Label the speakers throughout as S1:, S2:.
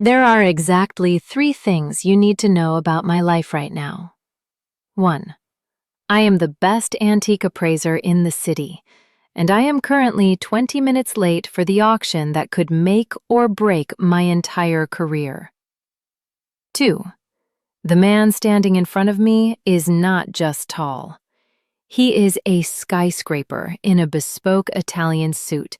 S1: There are exactly 3 things you need to know about my life right now. 1. I am the best antique appraiser in the city, and I am currently 20 minutes late for the auction that could make or break my entire career. 2. The man standing in front of me is not just tall. He is a skyscraper in a bespoke Italian suit,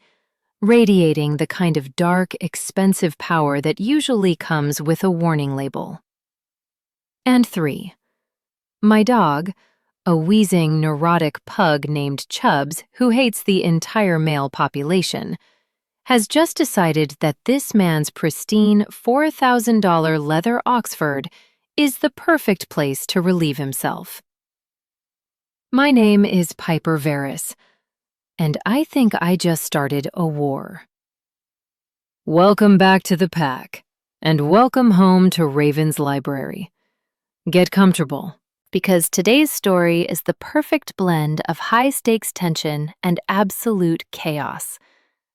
S1: radiating the kind of dark, expensive power that usually comes with a warning label. And 3. My dog, a wheezing, neurotic pug named Chubbs who hates the entire male population, has just decided that this man's pristine $4,000 leather Oxford is the perfect place to relieve himself. My name is Piper Varis, and I think I just started a war. Welcome back to the pack, and welcome home to Raven's Library. Get comfortable, because today's story is the perfect blend of high-stakes tension and absolute chaos,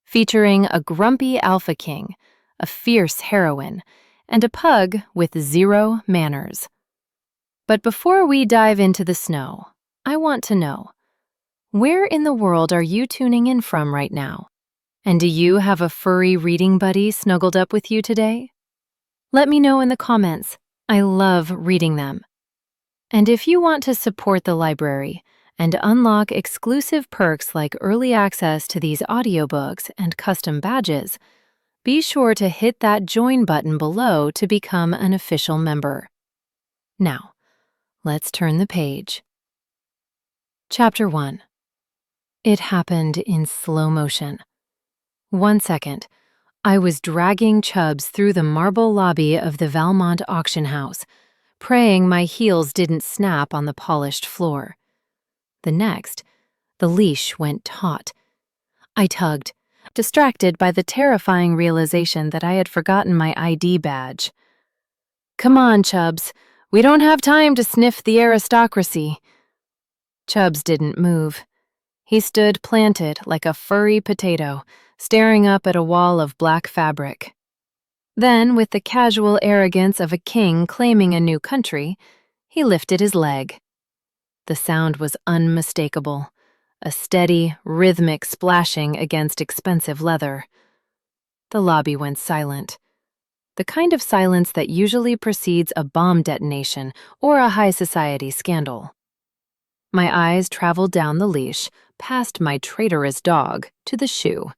S1: featuring a grumpy alpha king, a fierce heroine, and a pug with 0 manners. But before we dive into the snow, I want to know, where in the world are you tuning in from right now? And do you have a furry reading buddy snuggled up with you today? Let me know in the comments. I love reading them. And if you want to support the library and unlock exclusive perks like early access to these audiobooks and custom badges, be sure to hit that join button below to become an official member. Now, let's turn the page. Chapter 1. It happened in slow motion. 1 second, I was dragging Chubbs through the marble lobby of the Valmont auction house, praying my heels didn't snap on the polished floor. The next, the leash went taut. I tugged, distracted by the terrifying realization that I had forgotten my ID badge. Come on, Chubbs, we don't have time to sniff the aristocracy. Chubbs didn't move. He stood planted like a furry potato, staring up at a wall of black fabric. Then, with the casual arrogance of a king claiming a new country, he lifted his leg. The sound was unmistakable, a steady, rhythmic splashing against expensive leather. The lobby went silent, the kind of silence that usually precedes a bomb detonation or a high society scandal. My eyes traveled down the leash, past my traitorous dog, to the shoe.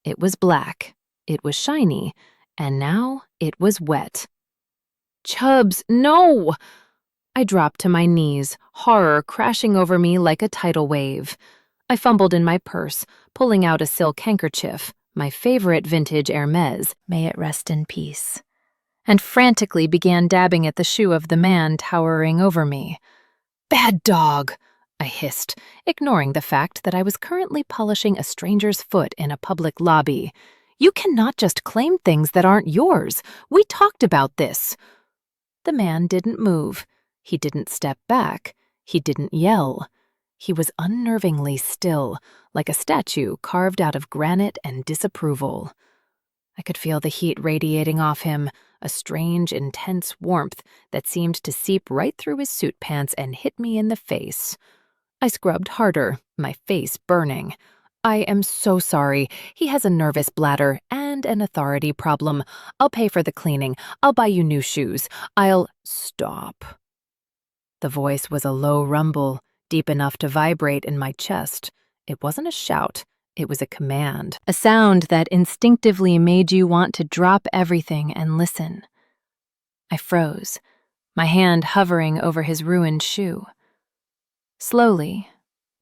S1: It was black, it was shiny, and now it was wet. Chubbs, no! I dropped to my knees, horror crashing over me like a tidal wave. I fumbled in my purse, pulling out a silk handkerchief, my favorite vintage Hermes, may it rest in peace, and frantically began dabbing at the shoe of the man towering over me. Bad dog, I hissed, ignoring the fact that I was currently polishing a stranger's foot in a public lobby. You cannot just claim things that aren't yours. We talked about this. The man didn't move. He didn't step back. He didn't yell. He was unnervingly still, like a statue carved out of granite and disapproval. I could feel the heat radiating off him, a strange, intense warmth that seemed to seep right through his suit pants and hit me in the face. I scrubbed harder, my face burning. I am so sorry. He has a nervous bladder and an authority problem. I'll pay for the cleaning. I'll buy you new shoes. I'll— Stop. The voice was a low rumble, deep enough to vibrate in my chest. It wasn't a shout. It was a command, a sound that instinctively made you want to drop everything and listen. I froze, my hand hovering over his ruined shoe. Slowly,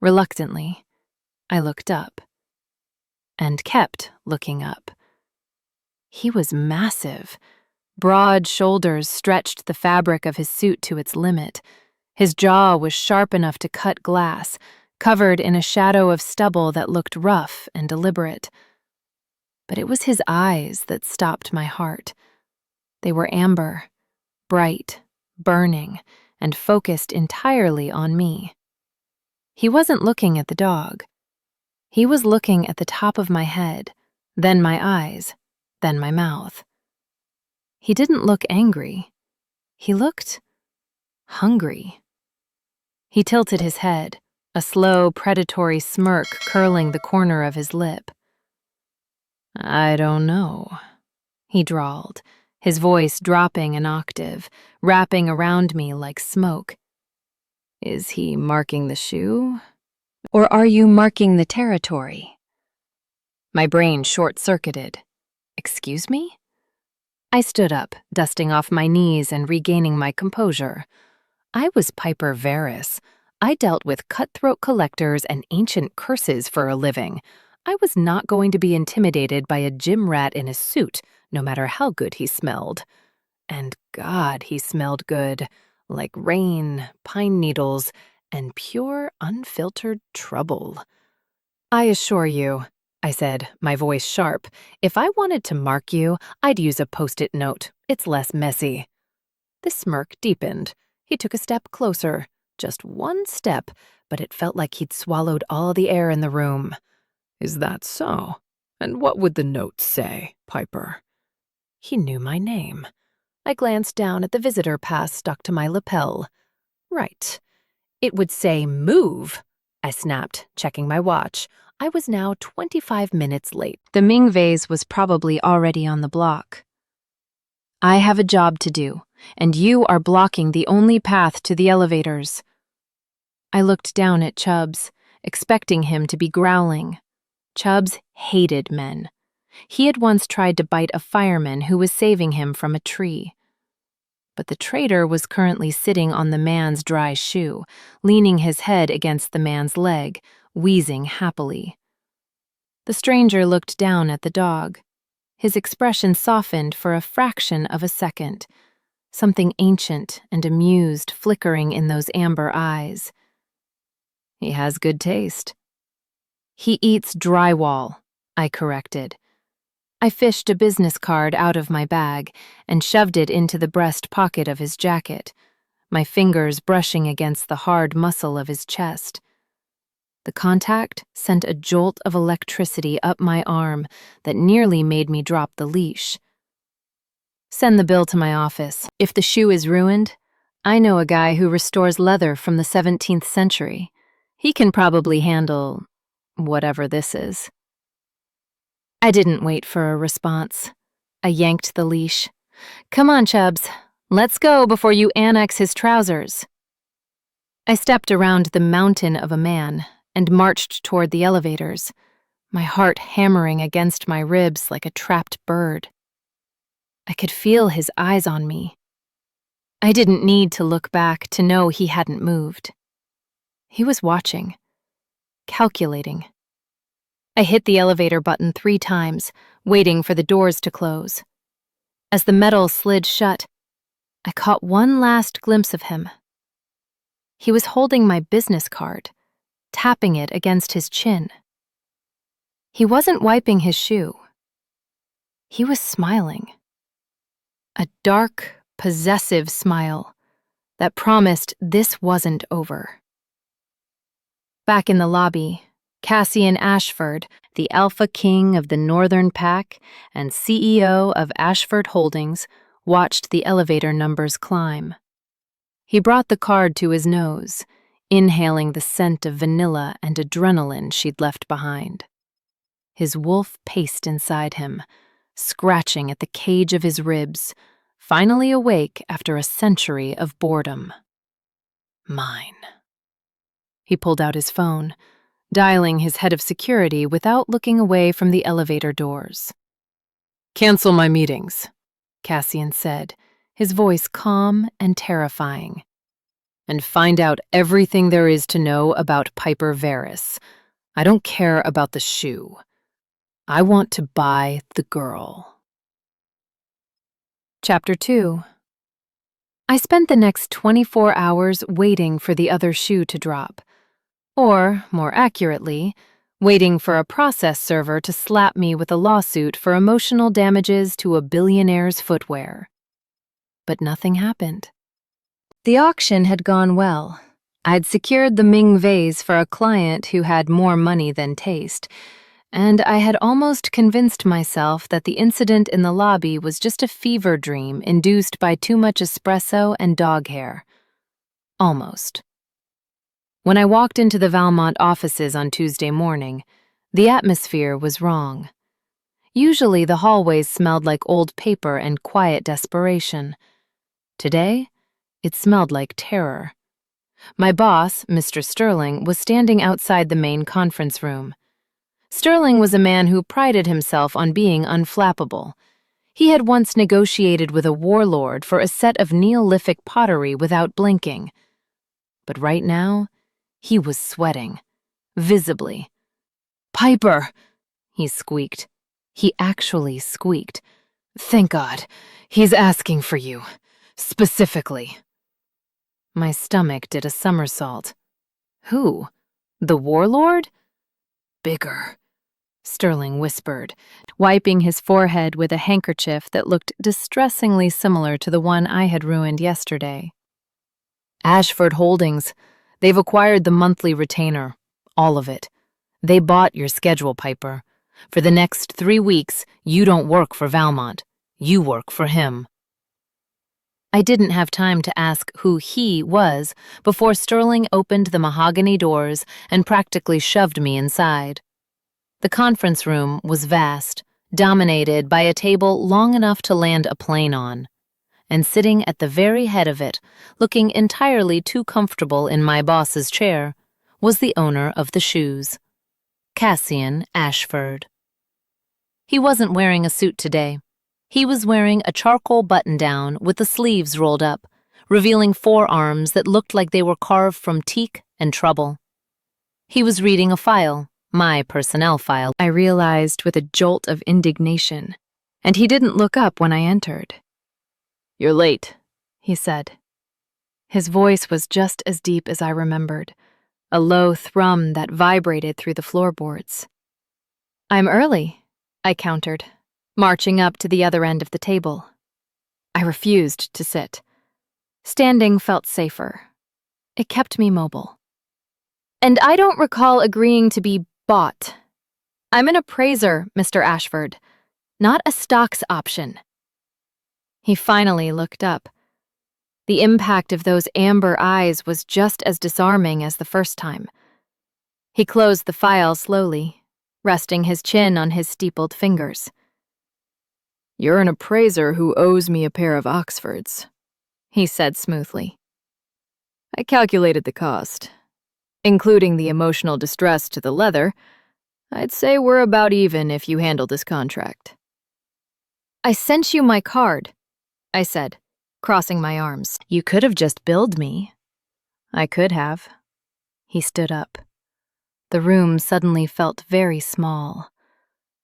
S1: reluctantly, I looked up, and kept looking up. He was massive. Broad shoulders stretched the fabric of his suit to its limit. His jaw was sharp enough to cut glass, covered in a shadow of stubble that looked rough and deliberate. But it was his eyes that stopped my heart. They were amber, bright, burning, and focused entirely on me. He wasn't looking at the dog. He was looking at the top of my head, then my eyes, then my mouth. He didn't look angry. He looked hungry. He tilted his head, a slow, predatory smirk curling the corner of his lip. "I don't know," he drawled, his voice dropping an octave, wrapping around me like smoke. "Is he marking the shoe? Or are you marking the territory?" My brain short-circuited. Excuse me? I stood up, dusting off my knees and regaining my composure. I was Piper Varis. I dealt with cutthroat collectors and ancient curses for a living. I was not going to be intimidated by a gym rat in a suit, no matter how good he smelled. And God, he smelled good, like rain, pine needles, and pure, unfiltered trouble. "I assure you," I said, my voice sharp, "if I wanted to mark you, I'd use a Post-it note. It's less messy." The smirk deepened. He took a step closer. Just one step, but it felt like he'd swallowed all the air in the room. "Is that so? And what would the note say, Piper?" He knew my name. I glanced down at the visitor pass stuck to my lapel. Right. It would say move, I snapped, checking my watch. I was now 25 minutes late. The Ming vase was probably already on the block. "I have a job to do, and you are blocking the only path to the elevators." I looked down at Chubbs, expecting him to be growling. Chubbs hated men. He had once tried to bite a fireman who was saving him from a tree. But the traitor was currently sitting on the man's dry shoe, leaning his head against the man's leg, wheezing happily. The stranger looked down at the dog. His expression softened for a fraction of a second, something ancient and amused flickering in those amber eyes. "He has good taste." "He eats drywall," I corrected. I fished a business card out of my bag and shoved it into the breast pocket of his jacket, my fingers brushing against the hard muscle of his chest. The contact sent a jolt of electricity up my arm that nearly made me drop the leash. "Send the bill to my office. If the shoe is ruined, I know a guy who restores leather from the 17th century. He can probably handle whatever this is." I didn't wait for a response. I yanked the leash. "Come on, Chubbs. Let's go before you annex his trousers." I stepped around the mountain of a man and marched toward the elevators, my heart hammering against my ribs like a trapped bird. I could feel his eyes on me. I didn't need to look back to know he hadn't moved. He was watching, calculating. I hit the elevator button 3 times, waiting for the doors to close. As the metal slid shut, I caught one last glimpse of him. He was holding my business card, tapping it against his chin. He wasn't wiping his shoe. He was smiling. A dark, possessive smile that promised this wasn't over. Back in the lobby, Cassian Ashford, the alpha king of the Northern Pack and CEO of Ashford Holdings, watched the elevator numbers climb. He brought the card to his nose, inhaling the scent of vanilla and adrenaline she'd left behind. His wolf paced inside him, scratching at the cage of his ribs, finally awake after a century of boredom. Mine. He pulled out his phone, dialing his head of security without looking away from the elevator doors. "Cancel my meetings," Cassian said, his voice calm and terrifying. "And find out everything there is to know about Piper Varis. I don't care about the shoe. I want to buy the girl." Chapter 2. I spent the next 24 hours waiting for the other shoe to drop. Or, more accurately, waiting for a process server to slap me with a lawsuit for emotional damages to a billionaire's footwear. But nothing happened. The auction had gone well. I'd secured the Ming vase for a client who had more money than taste, and I had almost convinced myself that the incident in the lobby was just a fever dream induced by too much espresso and dog hair. Almost. When I walked into the Valmont offices on Tuesday morning, the atmosphere was wrong. Usually the hallways smelled like old paper and quiet desperation. Today, it smelled like terror. My boss, Mr. Sterling, was standing outside the main conference room. Sterling was a man who prided himself on being unflappable. He had once negotiated with a warlord for a set of Neolithic pottery without blinking. But right now, he was sweating, visibly. "Piper!" he squeaked. He actually squeaked. "Thank God, he's asking for you, specifically." My stomach did a somersault. Who? The warlord? "Bigger," Sterling whispered, wiping his forehead with a handkerchief that looked distressingly similar to the one I had ruined yesterday. "Ashford Holdings. They've acquired the monthly retainer. All of it. They bought your schedule, Piper. For the next 3 weeks, you don't work for Valmont. You work for him." I didn't have time to ask who he was before Sterling opened the mahogany doors and practically shoved me inside. The conference room was vast, dominated by a table long enough to land a plane on. And sitting at the very head of it, looking entirely too comfortable in my boss's chair, was the owner of the shoes, Cassian Ashford. He wasn't wearing a suit today. He was wearing a charcoal button-down with the sleeves rolled up, revealing forearms that looked like they were carved from teak and trouble. He was reading a file, my personnel file, I realized with a jolt of indignation, and he didn't look up when I entered. "You're late," he said. His voice was just as deep as I remembered, a low thrum that vibrated through the floorboards. "I'm early," I countered, marching up to the other end of the table. I refused to sit. Standing felt safer. It kept me mobile. "And I don't recall agreeing to be bought. I'm an appraiser, Mr. Ashford, not a stocks option." He finally looked up. The impact of those amber eyes was just as disarming as the first time. He closed the file slowly, resting his chin on his steepled fingers. "You're an appraiser who owes me a pair of Oxfords," he said smoothly. "I calculated the cost. Including the emotional distress to the leather, I'd say we're about even if you handle this contract." "I sent you my card," I said, crossing my arms. "You could have just billed me." "I could have." He stood up. The room suddenly felt very small.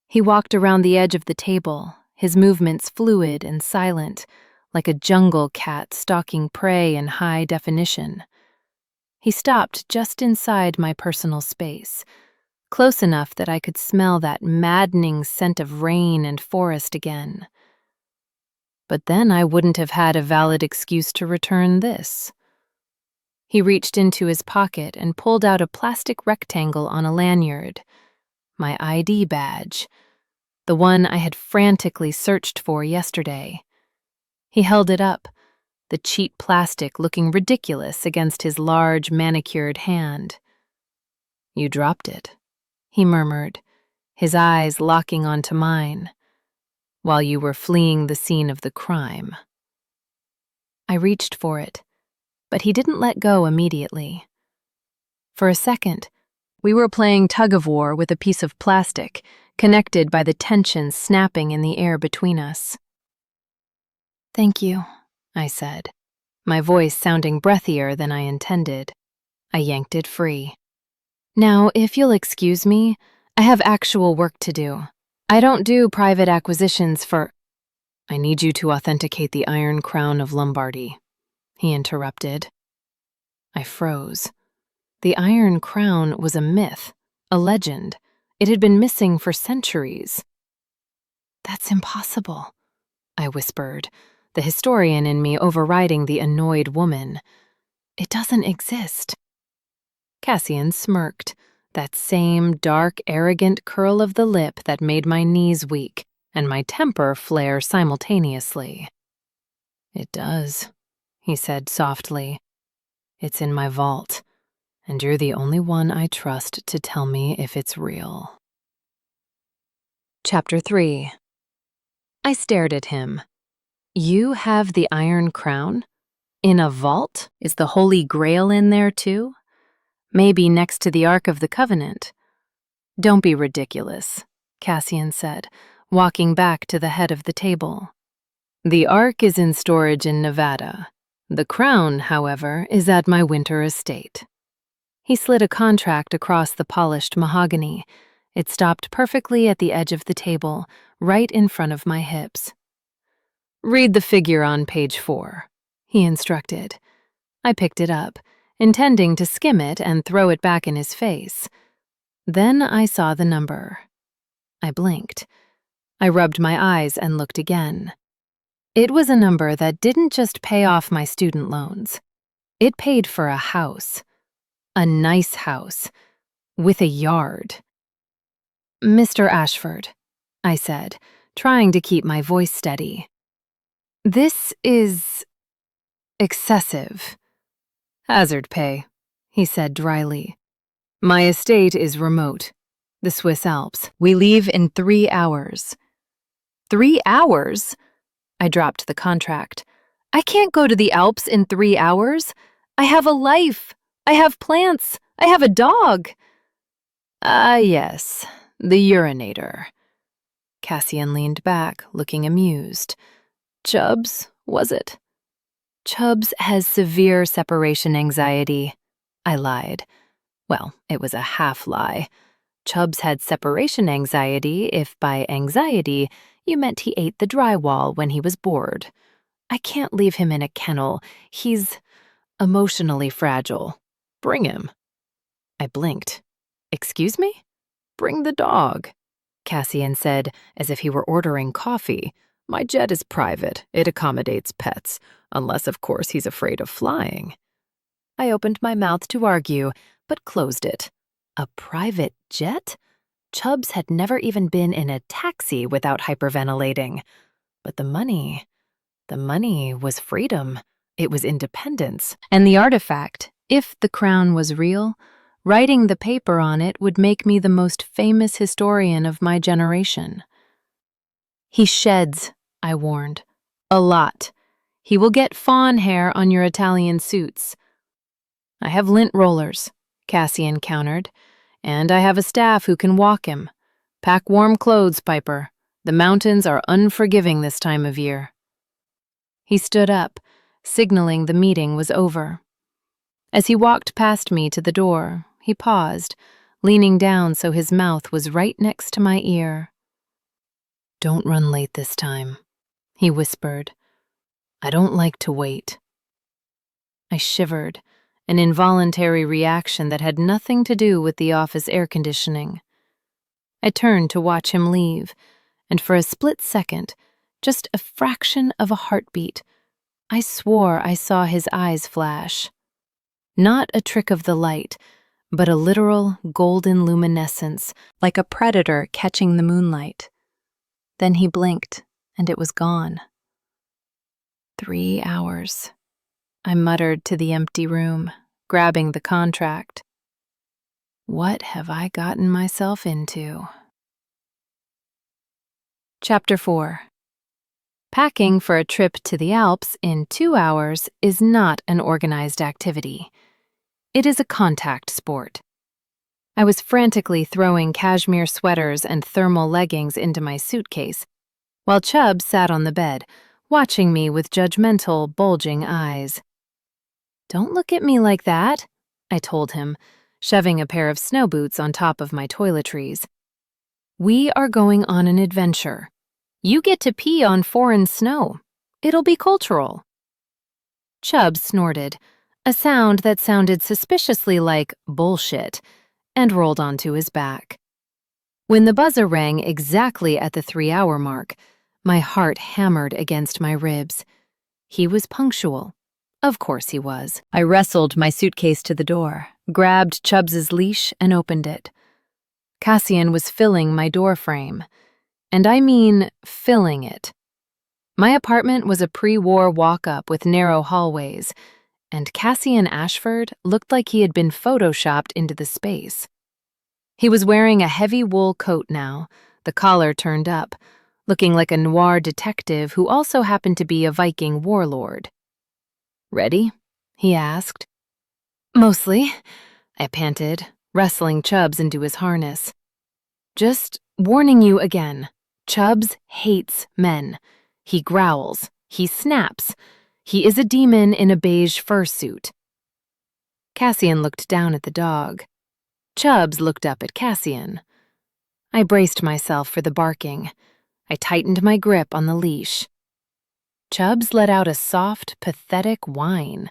S1: He walked around the edge of the table, his movements fluid and silent, like a jungle cat stalking prey in high definition. He stopped just inside my personal space, close enough that I could smell that maddening scent of rain and forest again. But then I wouldn't have had a valid excuse to return this. He reached into his pocket and pulled out a plastic rectangle on a lanyard. My ID badge, the one I had frantically searched for yesterday. He held it up, the cheap plastic looking ridiculous against his large, manicured hand. "You dropped it," he murmured, his eyes locking onto mine, "while you were fleeing the scene of the crime." I reached for it, but he didn't let go immediately. For a second, we were playing tug-of-war with a piece of plastic, connected by the tension snapping in the air between us. "Thank you," I said, my voice sounding breathier than I intended. I yanked it free. "Now, if you'll excuse me, I have actual work to do. I don't do private acquisitions for—" "I need you to authenticate the Iron Crown of Lombardy," he interrupted. I froze. The Iron Crown was a myth, a legend. It had been missing for centuries. "That's impossible," I whispered, the historian in me overriding the annoyed woman. "It doesn't exist." Cassian smirked, that same dark, arrogant curl of the lip that made my knees weak and my temper flare simultaneously. "It does," he said softly. "It's in my vault, and you're the only one I trust to tell me if it's real." Chapter 3. I stared at him. "You have the Iron Crown? In a vault? Is the Holy Grail in there too? Maybe next to the Ark of the Covenant." "Don't be ridiculous," Cassian said, walking back to the head of the table. "The Ark is in storage in Nevada. The crown, however, is at my winter estate." He slid a contract across the polished mahogany. It stopped perfectly at the edge of the table, right in front of my hips. "Read the figure on page 4, he instructed. I picked it up, intending to skim it and throw it back in his face. Then I saw the number. I blinked. I rubbed my eyes and looked again. It was a number that didn't just pay off my student loans. It paid for a house. A nice house. With a yard. "Mr. Ashford," I said, trying to keep my voice steady. "This is excessive." "Hazard pay," he said dryly. "My estate is remote. The Swiss Alps. We leave in 3 hours." 3 hours? I dropped the contract. "I can't go to the Alps in 3 hours. I have a life. I have plants. I have a dog." "Ah, yes, the urinator." Cassian leaned back, looking amused. "Chubbs, was it?" "Chubbs has severe separation anxiety," I lied. Well, it was a half-lie. Chubbs had separation anxiety if by anxiety you meant he ate the drywall when he was bored. I can't leave him in a kennel. He's emotionally fragile. Bring him. I blinked. "Excuse me?" "Bring the dog," Cassian said, as if he were ordering coffee. "My jet is private. It accommodates pets, unless, of course, he's afraid of flying." I opened my mouth to argue, but closed it. A private jet? Chubbs had never even been in a taxi without hyperventilating. But the money was freedom. It was independence. And the artifact, if the crown was real, writing the paper on it would make me the most famous historian of my generation. "He sheds," I warned. "A lot. He will get fawn hair on your Italian suits." "I have lint rollers," Cassian countered, "and I have a staff who can walk him. Pack warm clothes, Piper. The mountains are unforgiving this time of year." He stood up, signaling the meeting was over. As he walked past me to the door, he paused, leaning down so his mouth was right next to my ear. "Don't run late this time," he whispered. "I don't like to wait." I shivered, an involuntary reaction that had nothing to do with the office air conditioning. I turned to watch him leave, and for a split second, just a fraction of a heartbeat, I swore I saw his eyes flash. Not a trick of the light, but a literal golden luminescence, like a predator catching the moonlight. Then he blinked, and it was gone. 3 hours, I muttered to the empty room, grabbing the contract. What have I gotten myself into? Chapter 4. Packing for a trip to the Alps in 2 hours is not an organized activity. It is a contact sport. I was frantically throwing cashmere sweaters and thermal leggings into my suitcase, while Chubbs sat on the bed, watching me with judgmental, bulging eyes. "Don't look at me like that," I told him, shoving a pair of snow boots on top of my toiletries. "We are going on an adventure. You get to pee on foreign snow. It'll be cultural." Chubbs snorted, a sound that sounded suspiciously like bullshit, and rolled onto his back. When the buzzer rang exactly at the 3-hour mark, my heart hammered against my ribs. He was punctual, Of course he was. I wrestled my suitcase to the door, grabbed Chubbs's leash, and opened it. Cassian was filling my door frame. And I mean filling it. My apartment was a pre-war walk-up with narrow hallways, and Cassian Ashford looked like he had been photoshopped into the space. He was wearing a heavy wool coat now, the collar turned up, looking like a noir detective who also happened to be a Viking warlord. "Ready?" he asked. "Mostly," I panted, wrestling Chubbs into his harness. "Just warning you again, Chubbs hates men. He growls, he snaps. He is a demon in a beige fursuit." Cassian looked down at the dog. Chubbs looked up at Cassian. I braced myself for the barking. I tightened my grip on the leash. Chubbs let out a soft, pathetic whine.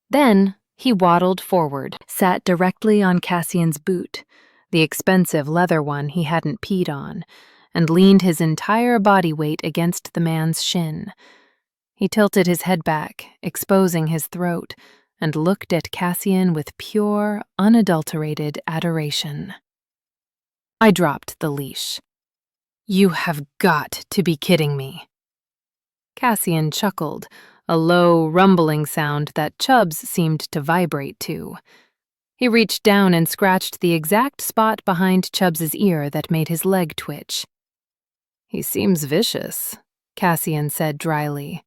S1: Then he waddled forward, sat directly on Cassian's boot, the expensive leather one he hadn't peed on, and leaned his entire body weight against the man's shin. He tilted his head back, exposing his throat, and looked at Cassian with pure, unadulterated adoration. I dropped the leash. "You have got to be kidding me." Cassian chuckled, a low, rumbling sound that Chubbs seemed to vibrate to. He reached down and scratched the exact spot behind Chubbs's ear that made his leg twitch. "He seems vicious," Cassian said dryly.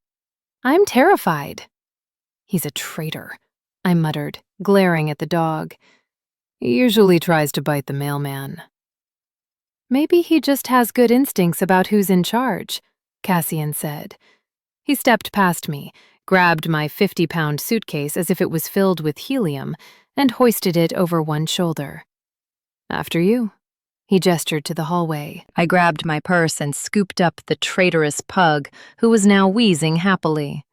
S1: "I'm terrified." "He's a traitor," I muttered, glaring at the dog. "He usually tries to bite the mailman." "Maybe he just has good instincts about who's in charge," Cassian said. He stepped past me, grabbed my 50-pound suitcase as if it was filled with helium, and hoisted it over one shoulder. "After you." He gestured to the hallway. I grabbed my purse and scooped up the traitorous pug, who was now wheezing happily.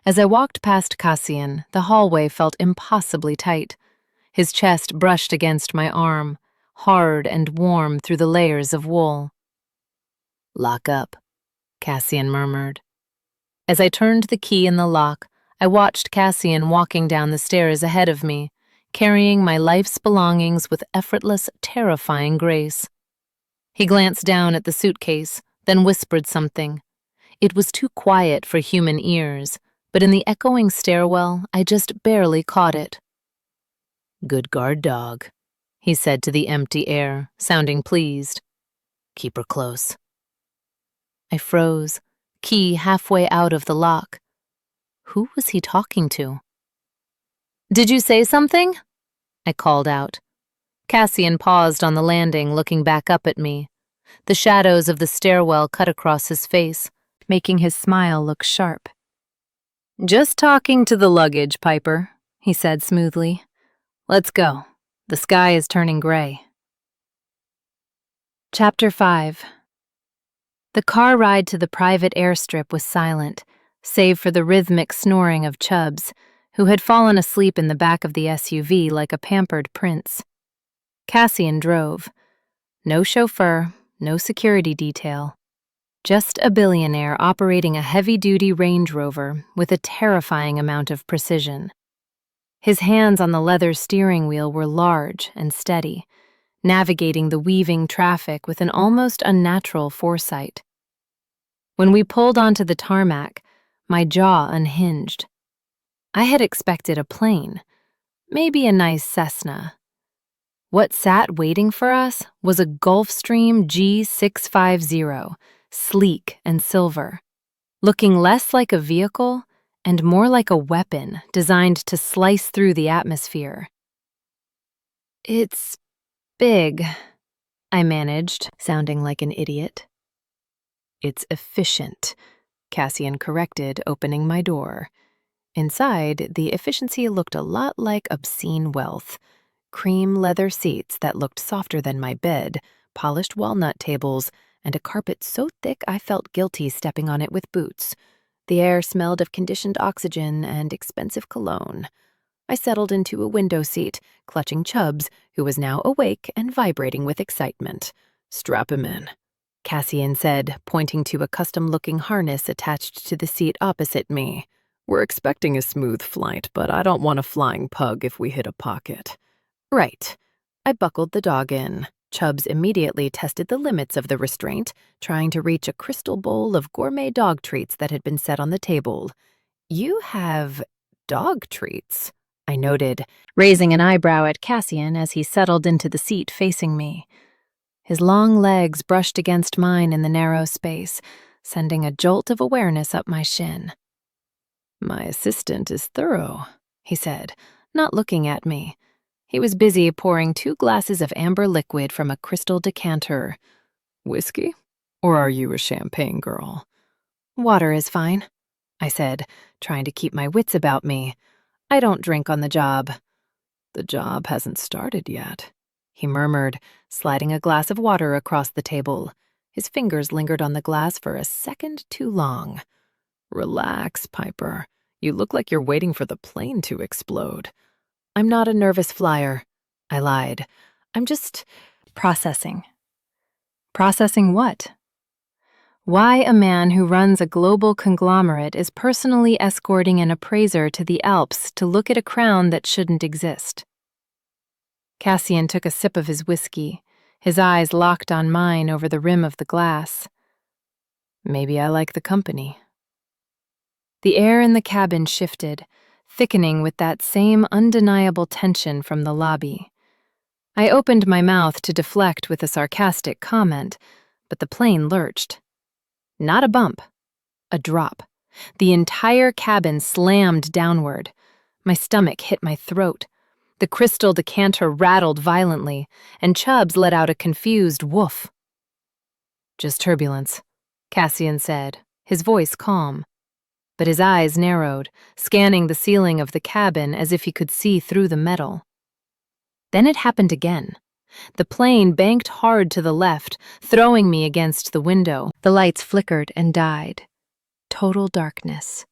S1: As I walked past Cassian, the hallway felt impossibly tight. His chest brushed against my arm, hard and warm through the layers of wool. "Lock up," Cassian murmured. As I turned the key in the lock, I watched Cassian walking down the stairs ahead of me, carrying my life's belongings with effortless, terrifying grace. He glanced down at the suitcase, then whispered something. It was too quiet for human ears, but in the echoing stairwell, I just barely caught it. "Good guard, dog," he said to the empty air, sounding pleased. "Keep her close." I froze, key halfway out of the lock. Who was he talking to? "Did you say something?" I called out. Cassian paused on the landing, looking back up at me. The shadows of the stairwell cut across his face, making his smile look sharp. "Just talking to the luggage, Piper," he said smoothly. "Let's go. The sky is turning gray." Chapter 5. The car ride to the private airstrip was silent, save for the rhythmic snoring of Chubbs, who had fallen asleep in the back of the SUV like a pampered prince. Cassian drove. No chauffeur, no security detail. Just a billionaire operating a heavy-duty Range Rover with a terrifying amount of precision. His hands on the leather steering wheel were large and steady, navigating the weaving traffic with an almost unnatural foresight. When we pulled onto the tarmac, my jaw unhinged. I had expected a plane, maybe a nice Cessna. What sat waiting for us was a Gulfstream G650, sleek and silver, looking less like a vehicle and more like a weapon designed to slice through the atmosphere. "It's big," I managed, sounding like an idiot. "It's efficient," Cassian corrected, opening my door. Inside, the efficiency looked a lot like obscene wealth. Cream leather seats that looked softer than my bed, polished walnut tables, and a carpet so thick I felt guilty stepping on it with boots. The air smelled of conditioned oxygen and expensive cologne. I settled into a window seat, clutching Chubbs, who was now awake and vibrating with excitement. "Strap him in," Cassian said, pointing to a custom-looking harness attached to the seat opposite me.
S2: We're expecting a smooth flight, but I don't want a flying pug if we hit a pocket.
S1: Right. I buckled the dog in. Chubbs immediately tested the limits of the restraint, trying to reach a crystal bowl of gourmet dog treats that had been set on the table. You have dog treats, I noted, raising an eyebrow at Cassian as he settled into the seat facing me. His long legs brushed against mine in the narrow space, sending a jolt of awareness up my shin.
S2: My assistant is thorough,
S1: he said, not looking at me. He was busy pouring 2 glasses of amber liquid from a crystal decanter.
S2: Whiskey? Or are you a champagne girl?
S1: Water is fine, I said, trying to keep my wits about me. I don't drink on the job.
S2: The job hasn't started yet,
S1: he murmured, sliding a glass of water across the table. His fingers lingered on the glass for a second too long.
S2: Relax, Piper. You look like you're waiting for the plane to explode.
S1: I'm not a nervous flyer, I lied. I'm just processing. Processing what? Why a man who runs a global conglomerate is personally escorting an appraiser to the Alps to look at a crown that shouldn't exist. Cassian took a sip of his whiskey, his eyes locked on mine over the rim of the glass.
S2: Maybe I like the company.
S1: The air in the cabin shifted, thickening with that same undeniable tension from the lobby. I opened my mouth to deflect with a sarcastic comment, but the plane lurched. Not a bump, a drop. The entire cabin slammed downward. My stomach hit my throat. The crystal decanter rattled violently, and Chubbs let out a confused woof. Just turbulence, Cassian said, his voice calm. But his eyes narrowed, scanning the ceiling of the cabin as if he could see through the metal. Then it happened again. The plane banked hard to the left, throwing me against the window. The lights flickered and died. Total darkness.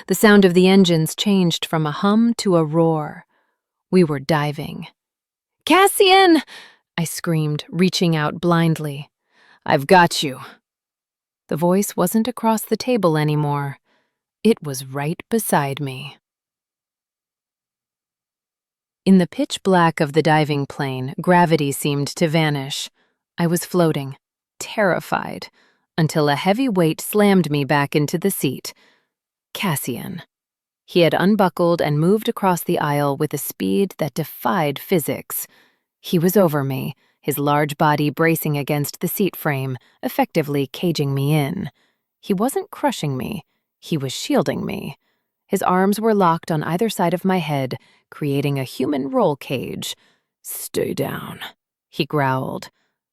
S1: The sound of the engines changed from a hum to a roar. We were diving. "Cassian!" I screamed, reaching out blindly.
S2: "I've got you."
S1: The voice wasn't across the table anymore. It was right beside me. In the pitch black of the diving plane, gravity seemed to vanish. I was floating, terrified, until a heavy weight slammed me back into the seat. Cassian. He had unbuckled and moved across the aisle with a speed that defied physics. He was over me, his large body bracing against the seat frame, effectively caging me in. He wasn't crushing me. He was shielding me. His arms were locked on either side of my head, creating a human roll cage.
S2: "Stay down,"
S1: he growled.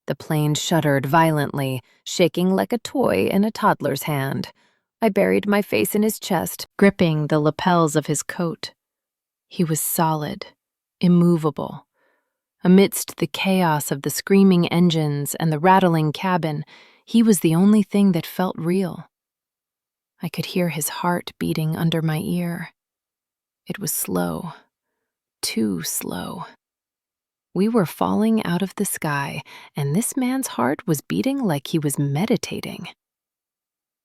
S1: The plane shuddered violently, shaking like a toy in a toddler's hand. I buried my face in his chest, gripping the lapels of his coat. He was solid, immovable. Amidst the chaos of the screaming engines and the rattling cabin, he was the only thing that felt real. I could hear his heart beating under my ear. It was slow, too slow. We were falling out of the sky, and this man's heart was beating like he was meditating.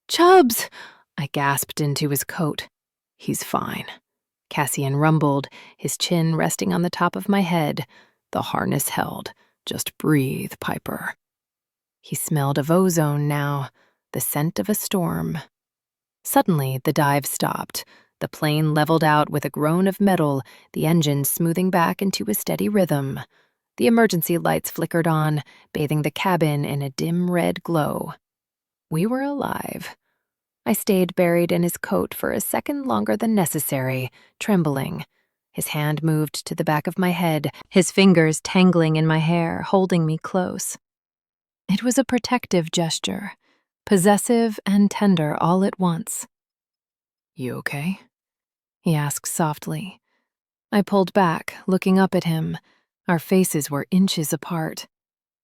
S1: "Chubbs!" I gasped into his coat.
S2: "He's fine,"
S1: Cassian rumbled, his chin resting on the top of my head.
S2: "The harness held. Just breathe, Piper."
S1: He smelled of ozone now, the scent of a storm. Suddenly, the dive stopped. The plane leveled out with a groan of metal, the engine smoothing back into a steady rhythm. The emergency lights flickered on, bathing the cabin in a dim red glow. We were alive. I stayed buried in his coat for a second longer than necessary, trembling. His hand moved to the back of my head, his fingers tangling in my hair, holding me close. It was a protective gesture, possessive and tender all at once.
S2: "You okay?"
S1: he asked softly. I pulled back, looking up at him. Our faces were inches apart.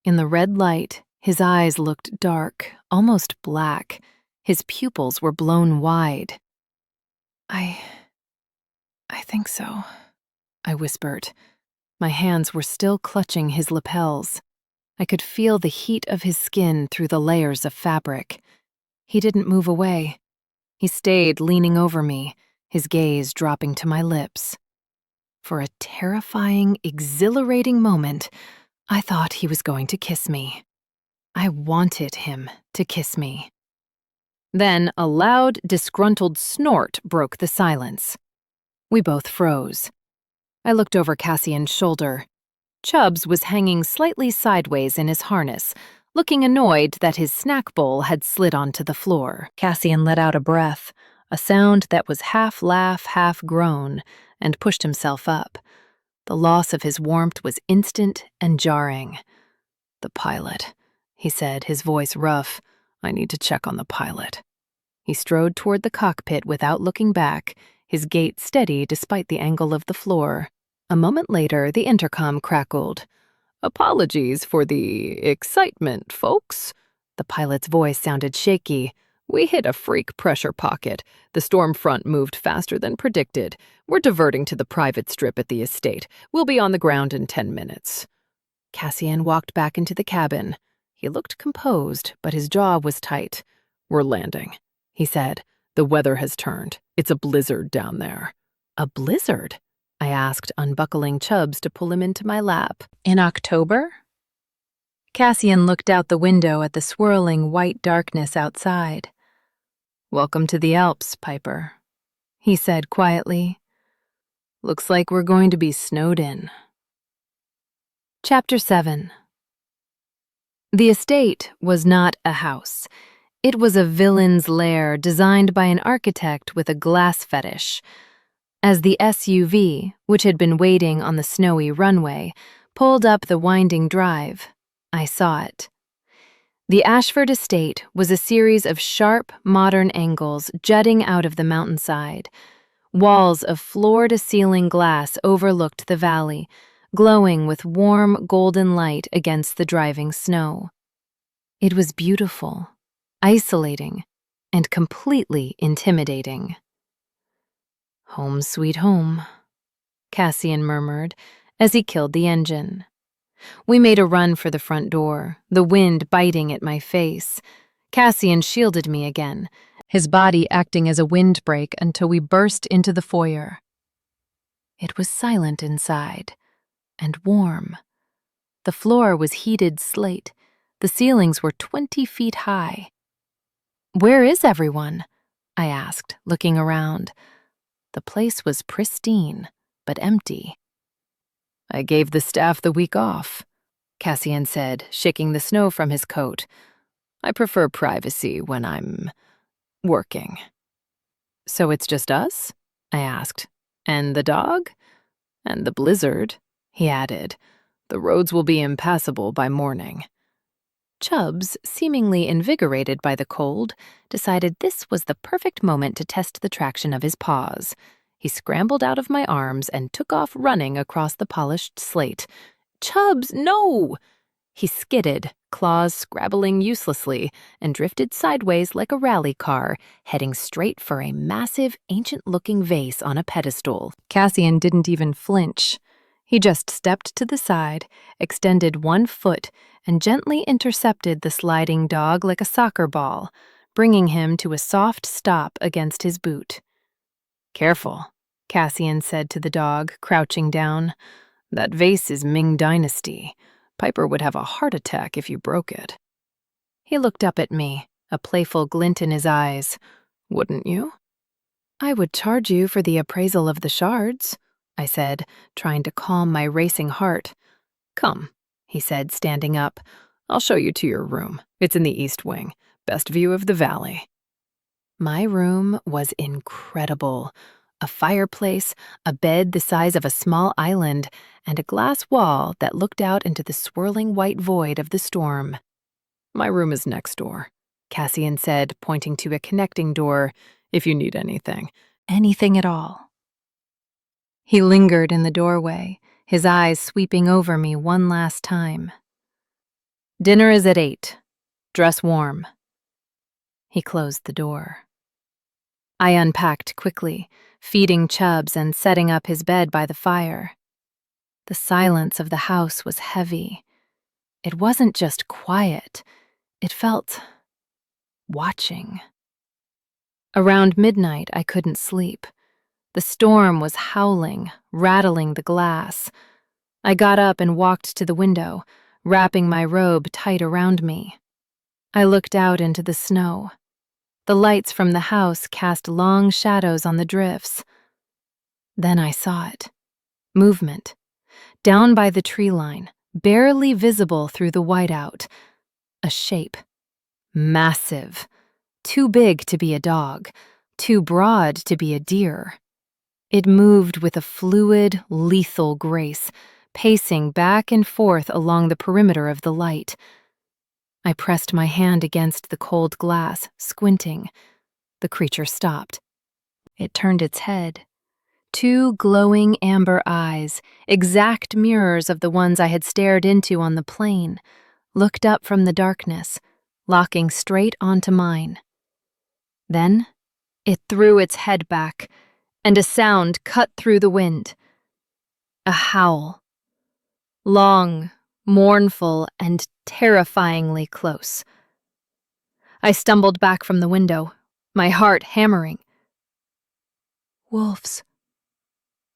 S1: In the red light, his eyes looked dark, almost black. His pupils were blown wide. I think so," I whispered. My hands were still clutching his lapels. I could feel the heat of his skin through the layers of fabric. He didn't move away. He stayed leaning over me, his gaze dropping to my lips. For a terrifying, exhilarating moment, I thought he was going to kiss me. I wanted him to kiss me. Then a loud, disgruntled snort broke the silence. We both froze. I looked over Cassian's shoulder. Chubbs was hanging slightly sideways in his harness, looking annoyed that his snack bowl had slid onto the floor. Cassian let out a breath, a sound that was half laugh, half groan, and pushed himself up. The loss of his warmth was instant and jarring. "The pilot," he said, his voice rough. "I need to check on the pilot." He strode toward the cockpit without looking back, his gait steady despite the angle of the floor. A moment later, the intercom crackled. "Apologies for the excitement, folks." The pilot's voice sounded shaky. "We hit a freak pressure pocket. The storm front moved faster than predicted. We're diverting to the private strip at the estate. We'll be on the ground in 10 minutes. Cassian walked back into the cabin. He looked composed, but his jaw was tight. "We're landing," he said. "The weather has turned. It's a blizzard down there." "A blizzard?" I asked, unbuckling Chubbs to pull him into my lap. "In October?" Cassian looked out the window at the swirling white darkness outside. "Welcome to the Alps, Piper," he said quietly. "Looks like we're going to be snowed in." Chapter 7. The estate was not a house. It was a villain's lair designed by an architect with a glass fetish. As the SUV, which had been waiting on the snowy runway, pulled up the winding drive, I saw it. The Ashford estate was a series of sharp, modern angles jutting out of the mountainside. Walls of floor-to-ceiling glass overlooked the valley, glowing with warm, golden light against the driving snow. It was beautiful, isolating, and completely intimidating. "Home sweet home," Cassian murmured as he killed the engine. We made a run for the front door, the wind biting at my face. Cassian shielded me again, his body acting as a windbreak until we burst into the foyer. It was silent inside, and warm. The floor was heated slate. The ceilings were 20 feet high. "Where is everyone?" I asked, looking around. The place was pristine, but empty. "I gave the staff the week off," Cassian said, shaking the snow from his coat. "I prefer privacy when I'm working." "So it's just us?" I asked. "And the dog?" "And the blizzard," he added. "The roads will be impassable by morning." Chubbs, seemingly invigorated by the cold, decided this was the perfect moment to test the traction of his paws. He scrambled out of my arms and took off running across the polished slate. "Chubbs, no!" He skidded, claws scrabbling uselessly, and drifted sideways like a rally car, heading straight for a massive, ancient-looking vase on a pedestal. Cassian didn't even flinch. He just stepped to the side, extended one foot, and gently intercepted the sliding dog like a soccer ball, bringing him to a soft stop against his boot. "Careful," Cassian said to the dog, crouching down. "That vase is Ming Dynasty. Piper would have a heart attack if you broke it." He looked up at me, a playful glint in his eyes. "Wouldn't you?" "I would charge you for the appraisal of the shards," I said, trying to calm my racing heart. "Come," he said, standing up. "I'll show you to your room. It's in the east wing. Best view of the valley." My room was incredible. A fireplace, a bed the size of a small island, and a glass wall that looked out into the swirling white void of the storm. "My room is next door," Cassian said, pointing to a connecting door, "if you need anything." "Anything at all." He lingered in the doorway, his eyes sweeping over me one last time. "Dinner is at 8. Dress warm." He closed the door. I unpacked quickly, feeding Chubbs and setting up his bed by the fire. The silence of the house was heavy. It wasn't just quiet, it felt watching. Around midnight, I couldn't sleep. The storm was howling, rattling the glass. I got up and walked to the window, wrapping my robe tight around me. I looked out into the snow. The lights from the house cast long shadows on the drifts. Then I saw it. Movement. Down by the tree line, barely visible through the whiteout. A shape. Massive. Too big to be a dog. Too broad to be a deer. It moved with a fluid, lethal grace, pacing back and forth along the perimeter of the light. I pressed my hand against the cold glass, squinting. The creature stopped. It turned its head. Two glowing amber eyes, exact mirrors of the ones I had stared into on the plain, looked up from the darkness, locking straight onto mine. Then it threw its head back, and a sound cut through the wind. A howl. Long, mournful, and terrifyingly close. I stumbled back from the window, my heart hammering. "Wolves,"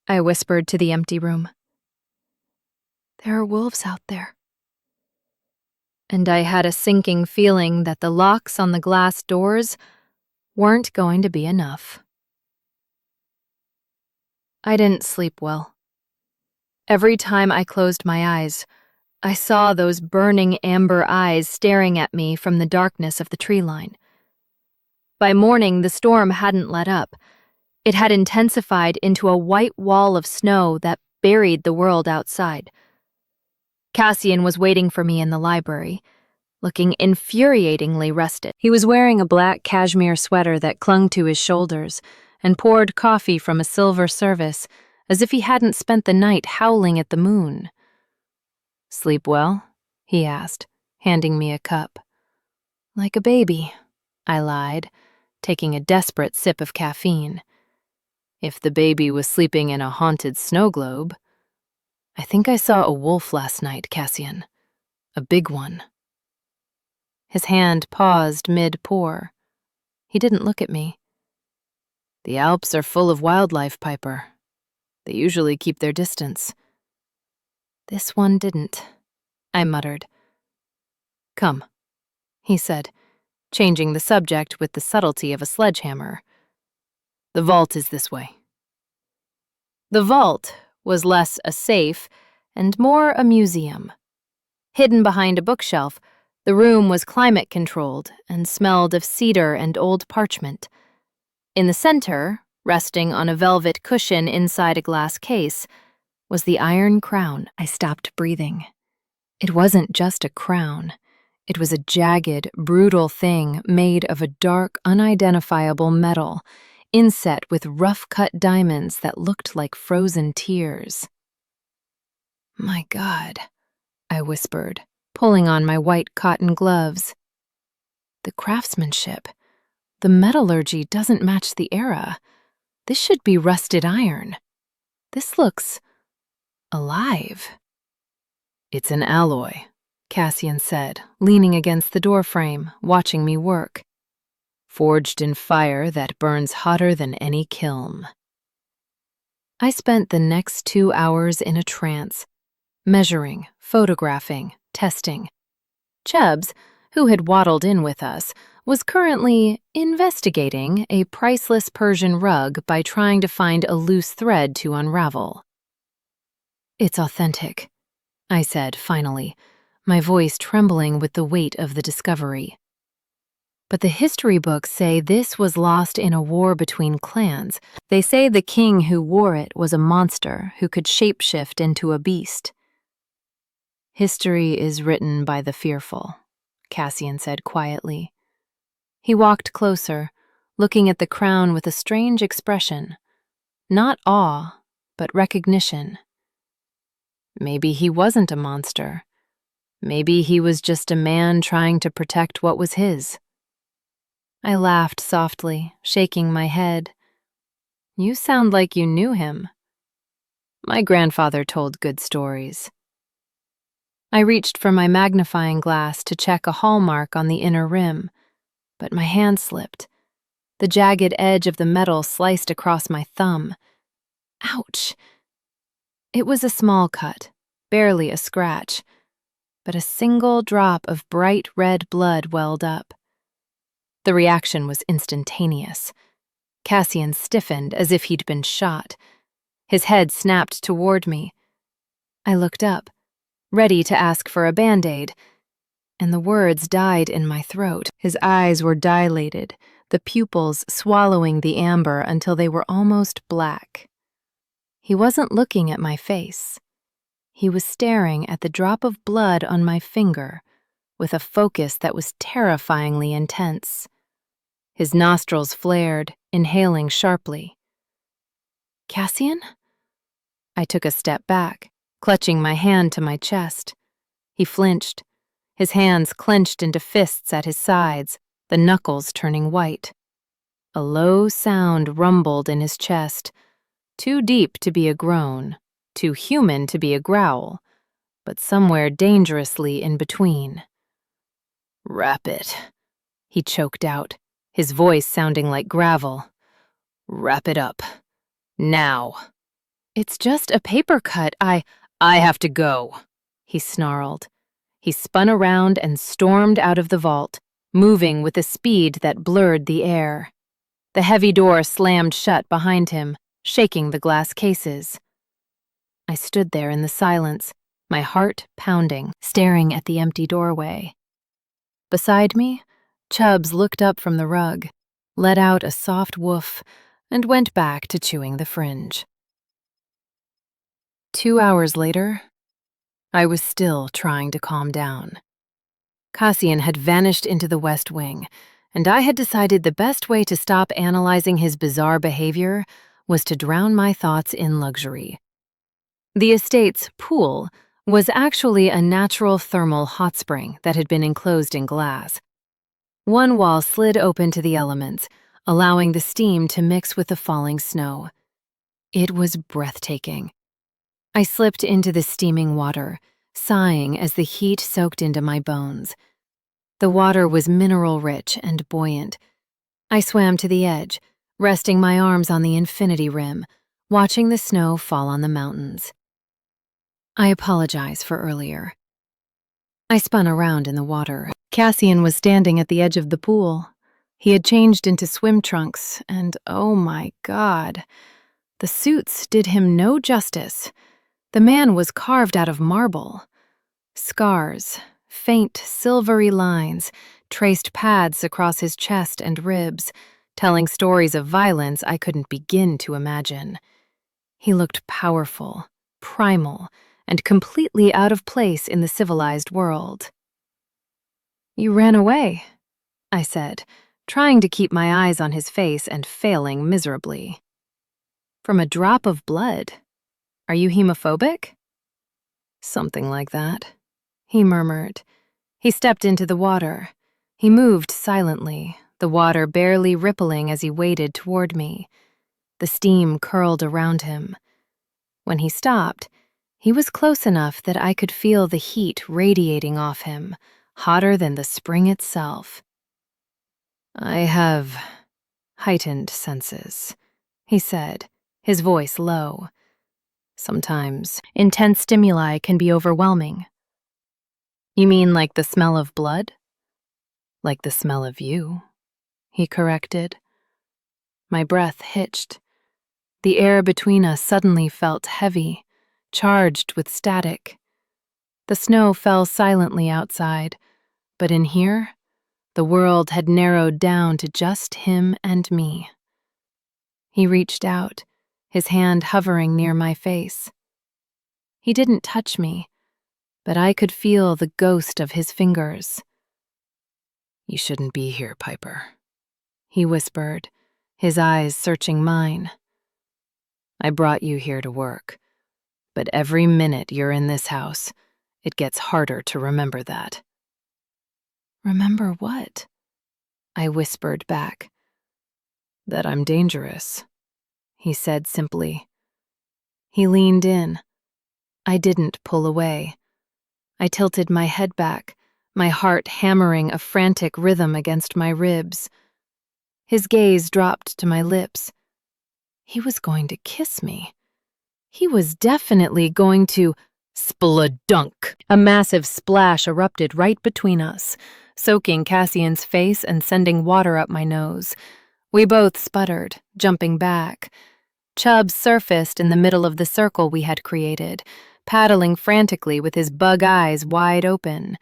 S1: I whispered to the empty room. "There are wolves out there." And I had a sinking feeling that the locks on the glass doors weren't going to be enough. I didn't sleep well. Every time I closed my eyes, I saw those burning amber eyes staring at me from the darkness of the tree line. By morning, the storm hadn't let up. It had intensified into a white wall of snow that buried the world outside. Cassian was waiting for me in the library, looking infuriatingly rested. He was wearing a black cashmere sweater that clung to his shoulders and poured coffee from a silver service as if he hadn't spent the night howling at the moon. "Sleep well?" he asked, handing me a cup. "Like a baby," I lied, taking a desperate sip of caffeine. If the baby was sleeping in a haunted snow globe. "I think I saw a wolf last night, Cassian. A big one." His hand paused mid-pour. He didn't look at me. "The Alps are full of wildlife, Piper. They usually keep their distance." "This one didn't," I muttered. "Come," he said, changing the subject with the subtlety of a sledgehammer. "The vault is this way." The vault was less a safe and more a museum. Hidden behind a bookshelf, the room was climate-controlled and smelled of cedar and old parchment. In the center, resting on a velvet cushion inside a glass case, was the iron crown. I stopped breathing. It wasn't just a crown. It was a jagged, brutal thing made of a dark, unidentifiable metal, inset with rough-cut diamonds that looked like frozen tears. "My God," I whispered, pulling on my white cotton gloves. "The craftsmanship, the metallurgy doesn't match the era. This should be rusted iron. This looks alive." "It's an alloy," Cassian said, leaning against the doorframe, watching me work. "Forged in fire that burns hotter than any kiln." I spent the next 2 hours in a trance, measuring, photographing, testing. Chubbs, who had waddled in with us, was currently investigating a priceless Persian rug by trying to find a loose thread to unravel. "It's authentic," I said finally, my voice trembling with the weight of the discovery. "But the history books say this was lost in a war between clans. They say the king who wore it was a monster who could shapeshift into a beast." "History is written by the fearful," Cassian said quietly. He walked closer, looking at the crown with a strange expression. Not awe, but recognition. Maybe he wasn't a monster. Maybe he was just a man trying to protect what was his. I laughed softly, shaking my head. "You sound like you knew him." "My grandfather told good stories." I reached for my magnifying glass to check a hallmark on the inner rim, but my hand slipped. The jagged edge of the metal sliced across my thumb. Ouch! It was a small cut, barely a scratch, but a single drop of bright red blood welled up. The reaction was instantaneous. Cassian stiffened as if he'd been shot. His head snapped toward me. I looked up, ready to ask for a Band-Aid, and the words died in my throat. His eyes were dilated, the pupils swallowing the amber until they were almost black. He wasn't looking at my face. He was staring at the drop of blood on my finger with a focus that was terrifyingly intense. His nostrils flared, inhaling sharply. "Cassian?" I took a step back, clutching my hand to my chest. He flinched, his hands clenched into fists at his sides, the knuckles turning white. A low sound rumbled in his chest, too deep to be a groan, too human to be a growl, but somewhere dangerously in between. "Wrap it," he choked out, his voice sounding like gravel. "Wrap it up. Now." "It's just a paper cut. I have to go," he snarled. He spun around and stormed out of the vault, moving with a speed that blurred the air. The heavy door slammed shut behind him, shaking the glass cases. I stood there in the silence, my heart pounding, staring at the empty doorway. Beside me, Chubbs looked up from the rug, let out a soft woof, and went back to chewing the fringe. 2 hours later, I was still trying to calm down. Cassian had vanished into the West Wing, and I had decided the best way to stop analyzing his bizarre behavior was to drown my thoughts in luxury. The estate's pool was actually a natural thermal hot spring that had been enclosed in glass. One wall slid open to the elements, allowing the steam to mix with the falling snow. It was breathtaking. I slipped into the steaming water, sighing as the heat soaked into my bones. The water was mineral-rich and buoyant. I swam to the edge, resting my arms on the infinity rim, watching the snow fall on the mountains. I apologize for earlier. I spun around in the water. Cassian was standing at the edge of the pool. He had changed into swim trunks, and oh my God, the suits did him no justice. The man was carved out of marble. Scars, faint silvery lines, traced paths across his chest and ribs, telling stories of violence I couldn't begin to imagine. He looked powerful, primal, and completely out of place in the civilized world. "You ran away," I said, trying to keep my eyes on his face and failing miserably. "From a drop of blood. Are you hemophobic?" "Something like that," he murmured. He stepped into the water. He moved silently, the water barely rippling as he waded toward me. The steam curled around him. When he stopped, he was close enough that I could feel the heat radiating off him, hotter than the spring itself. "I have heightened senses," he said, his voice low. "Sometimes intense stimuli can be overwhelming." "You mean like the smell of blood?" "Like the smell of you," he corrected. My breath hitched. The air between us suddenly felt heavy, charged with static. The snow fell silently outside, but in here, the world had narrowed down to just him and me. He reached out, his hand hovering near my face. He didn't touch me, but I could feel the ghost of his fingers. "You shouldn't be here, Piper," he whispered, his eyes searching mine. "I brought you here to work, but every minute you're in this house, it gets harder to remember that." "Remember what?" I whispered back. "That I'm dangerous," he said simply. He leaned in. I didn't pull away. I tilted my head back, my heart hammering a frantic rhythm against my ribs. His gaze dropped to my lips. He was going to kiss me. He was definitely going to spladunk. A massive splash erupted right between us, soaking Cassian's face and sending water up my nose. We both sputtered, jumping back. Chubbs surfaced in the middle of the circle we had created, paddling frantically with his bug eyes wide open.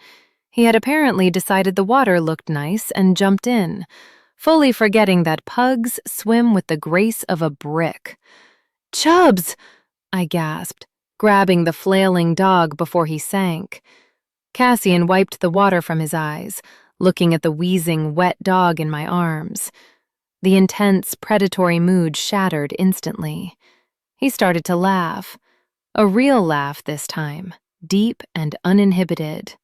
S1: He had apparently decided the water looked nice and jumped in, fully forgetting that pugs swim with the grace of a brick. "Chubbs!" I gasped, grabbing the flailing dog before he sank. Cassian wiped the water from his eyes, looking at the wheezing, wet dog in my arms. The intense, predatory mood shattered instantly. He started to laugh. A real laugh this time, deep and uninhibited.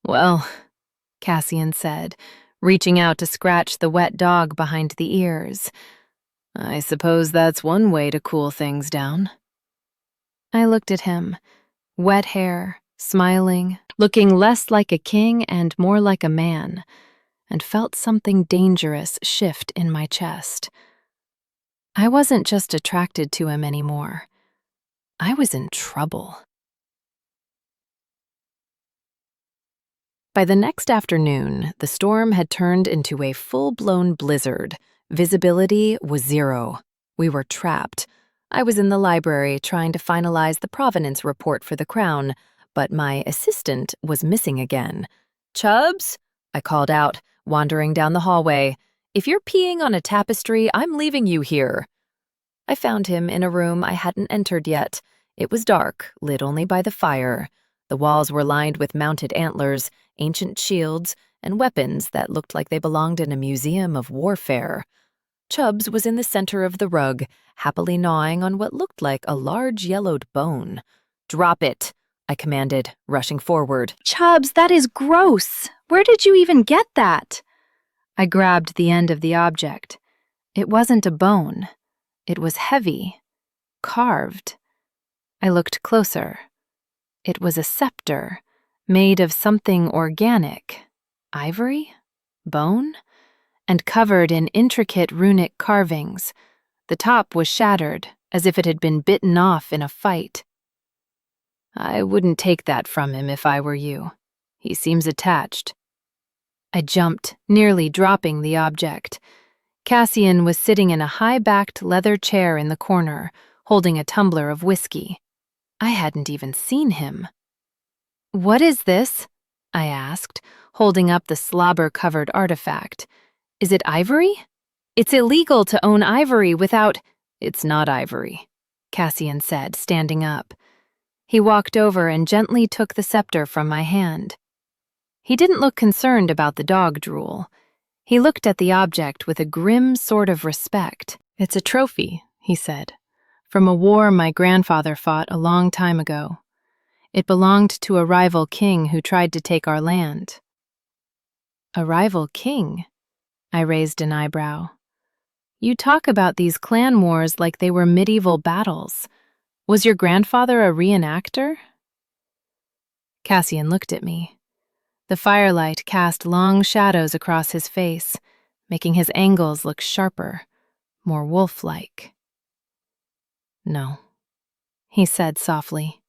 S1: "Well," Cassian said, reaching out to scratch the wet dog behind the ears, "I suppose that's one way to cool things down." I looked at him, wet hair, smiling, looking less like a king and more like a man, and felt something dangerous shift in my chest. I wasn't just attracted to him anymore. I was in trouble. By the next afternoon, the storm had turned into a full-blown blizzard. Visibility was 0. We were trapped. I was in the library trying to finalize the provenance report for the Crown, but my assistant was missing again. "Chubbs?" I called out, wandering down the hallway. "If you're peeing on a tapestry, I'm leaving you here." I found him in a room I hadn't entered yet. It was dark, lit only by the fire. The walls were lined with mounted antlers, ancient shields, and weapons that looked like they belonged in a museum of warfare. Chubbs was in the center of the rug, happily gnawing on what looked like a large yellowed bone. "Drop it," I commanded, rushing forward. "Chubbs, that is gross! Where did you even get that?" I grabbed the end of the object. It wasn't a bone. It was heavy, carved. I looked closer. It was a scepter, made of something organic. Ivory? Bone? And covered in intricate runic carvings. The top was shattered, as if it had been bitten off in a fight. "I wouldn't take that from him if I were you. He seems attached." I jumped, nearly dropping the object. Cassian was sitting in a high-backed leather chair in the corner, holding a tumbler of whiskey. I hadn't even seen him. "What is this?" I asked, holding up the slobber-covered artifact. "Is it ivory? It's illegal to own ivory without—" "It's not ivory," Cassian said, standing up. He walked over and gently took the scepter from my hand. He didn't look concerned about the dog drool. He looked at the object with a grim sort of respect. "It's a trophy," he said, "from a war my grandfather fought a long time ago. It belonged to a rival king who tried to take our land." "A rival king?" I raised an eyebrow. "You talk about these clan wars like they were medieval battles. Was your grandfather a reenactor?" Cassian looked at me. The firelight cast long shadows across his face, making his angles look sharper, more wolf-like. "No," he said softly.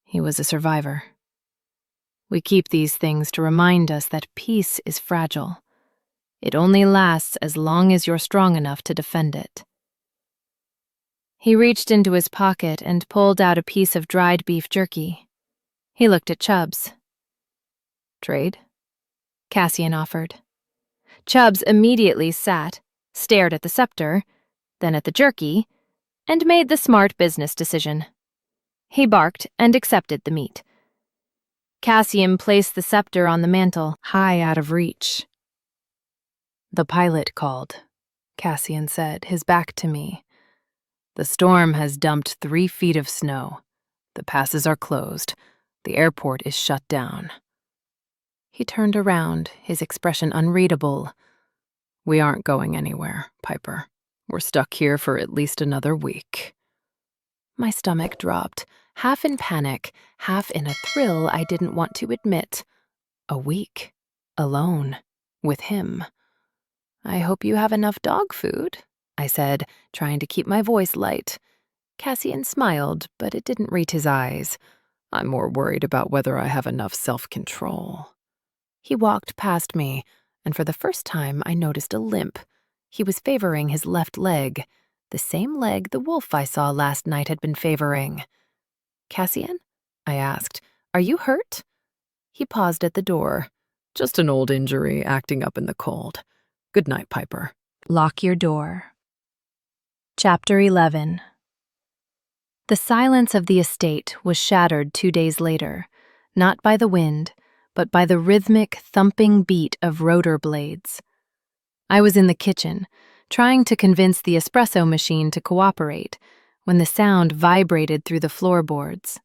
S1: "He was a survivor. We keep these things to remind us that peace is fragile. It only lasts as long as you're strong enough to defend it." He reached into his pocket and pulled out a piece of dried beef jerky. He looked at Chubbs. "Trade?" Cassian offered. Chubbs immediately sat, stared at the scepter, then at the jerky, and made the smart business decision. He barked and accepted the meat. Cassian placed the scepter on the mantel, high out of reach. "The pilot called," Cassian said, his back to me. "The storm has dumped 3 feet of snow. The passes are closed. The airport is shut down." He turned around, his expression unreadable. "We aren't going anywhere, Piper. We're stuck here for at least another week." My stomach dropped, half in panic, half in a thrill I didn't want to admit. A week. Alone. With him.
S2: I hope you have enough dog food, I said, trying to keep my voice light. Cassian smiled, but it didn't reach his eyes. I'm more worried about whether I have enough self-control. He walked past me, and for the first time I noticed a limp. He was favoring his left leg, the same leg the wolf I saw last night had been favoring. Cassian? I asked. Are you hurt? He paused at the door. Just an old injury acting up in the cold. Good night, Piper.
S1: Lock your door. Chapter 11. The silence of the estate was shattered 2 days later, not by the wind, but by the rhythmic, thumping beat of rotor blades. I was in the kitchen, trying to convince the espresso machine to cooperate, when the sound vibrated through the floorboards.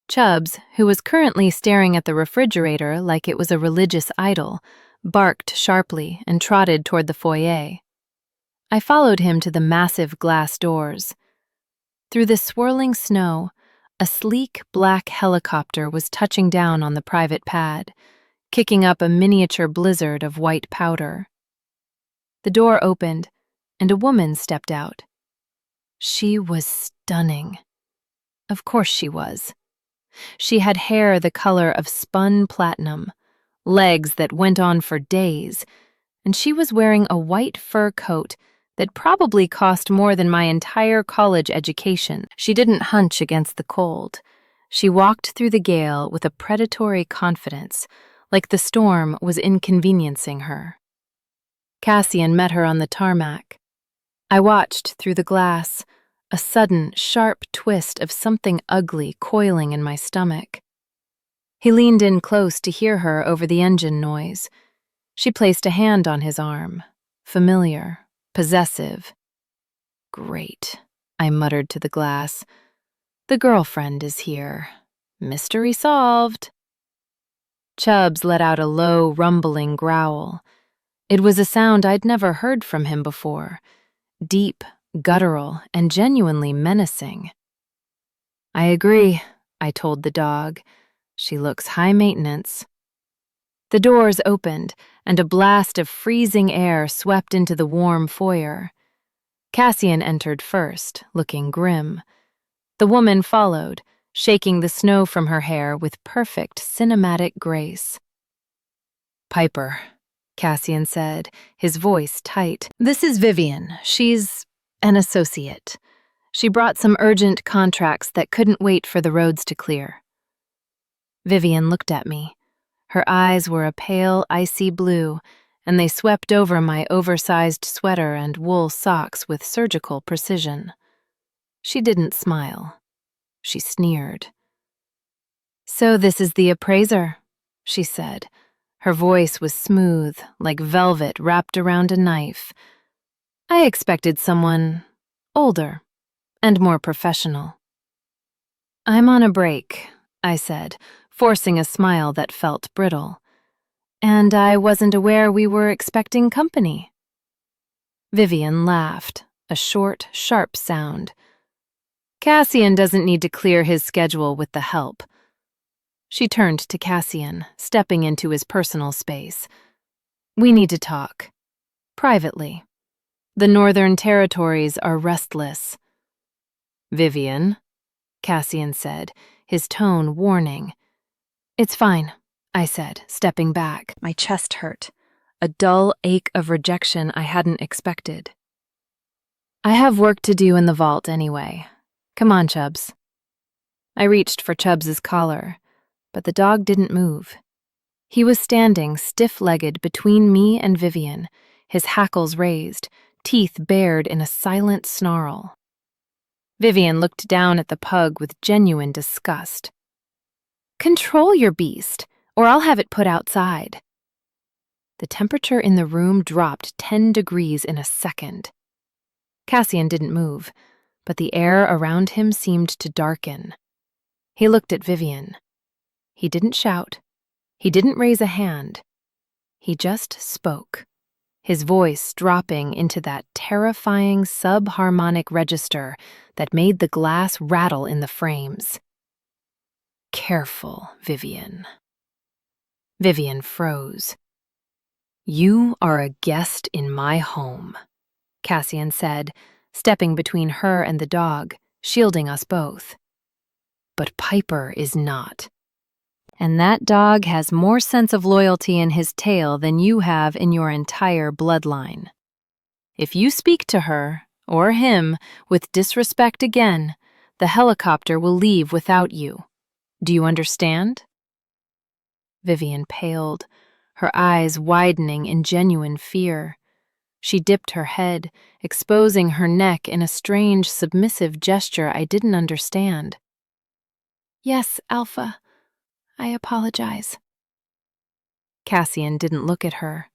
S1: Chubbs, who was currently staring at the refrigerator like it was a religious idol, barked sharply and trotted toward the foyer. I followed him to the massive glass doors. Through the swirling snow, a sleek black helicopter was touching down on the private pad, kicking up a miniature blizzard of white powder. The door opened, and a woman stepped out. She was stunning. Of course she was. She had hair the color of spun platinum, legs that went on for days, and she was wearing a white fur coat that probably cost more than my entire college education. She didn't hunch against the cold. She walked through the gale with a predatory confidence, like the storm was inconveniencing her. Cassian met her on the tarmac. I watched through the glass, a sudden, sharp twist of something ugly coiling in my stomach. He leaned in close to hear her over the engine noise. She placed a hand on his arm, familiar, possessive. Great, I muttered to the glass. The girlfriend is here. Mystery solved. Chubbs let out a low, rumbling growl. It was a sound I'd never heard from him before, deep, guttural, and genuinely menacing. I agree, I told the dog. She looks high maintenance. The doors opened, and a blast of freezing air swept into the warm foyer. Cassian entered first, looking grim. The woman followed, shaking the snow from her hair with perfect cinematic grace. Piper, Cassian said, his voice tight. This is Vivian. She's an associate. She brought some urgent contracts that couldn't wait for the roads to clear. Vivian looked at me. Her eyes were a pale, icy blue, and they swept over my oversized sweater and wool socks with surgical precision. She didn't smile. She sneered. So this is the appraiser, she said. Her voice was smooth, like velvet wrapped around a knife. I expected someone older and more professional. I'm on a break, I said, forcing a smile that felt brittle. And I wasn't aware we were expecting company. Vivian laughed, a short, sharp sound. Cassian doesn't need to clear his schedule with the help. She turned to Cassian, stepping into his personal space. We need to talk. Privately. The Northern Territories are restless. Vivian, Cassian said, his tone warning. It's fine, I said, stepping back. My chest hurt, a dull ache of rejection I hadn't expected. I have work to do in the vault anyway. Come on, Chubbs. I reached for Chubbs's collar, but the dog didn't move. He was standing stiff-legged between me and Vivian, his hackles raised, teeth bared in a silent snarl. Vivian looked down at the pug with genuine disgust. Control your beast, or I'll have it put outside. The temperature in the room dropped 10 degrees in a second. Cassian didn't move, but the air around him seemed to darken. He looked at Vivian. He didn't shout. He didn't raise a hand. He just spoke, his voice dropping into that terrifying subharmonic register that made the glass rattle in the frames. Careful, Vivian. Vivian froze. "You are a guest in my home," Cassian said, stepping between her and the dog, shielding us both. "But Piper is not. And that dog has more sense of loyalty in his tail than you have in your entire bloodline. If you speak to her, or him, with disrespect again, the helicopter will leave without you. Do you understand?" Vivian paled, her eyes widening in genuine fear. She dipped her head, exposing her neck in a strange, submissive gesture I didn't understand. "Yes, Alpha. I apologize." Cassian didn't look at her.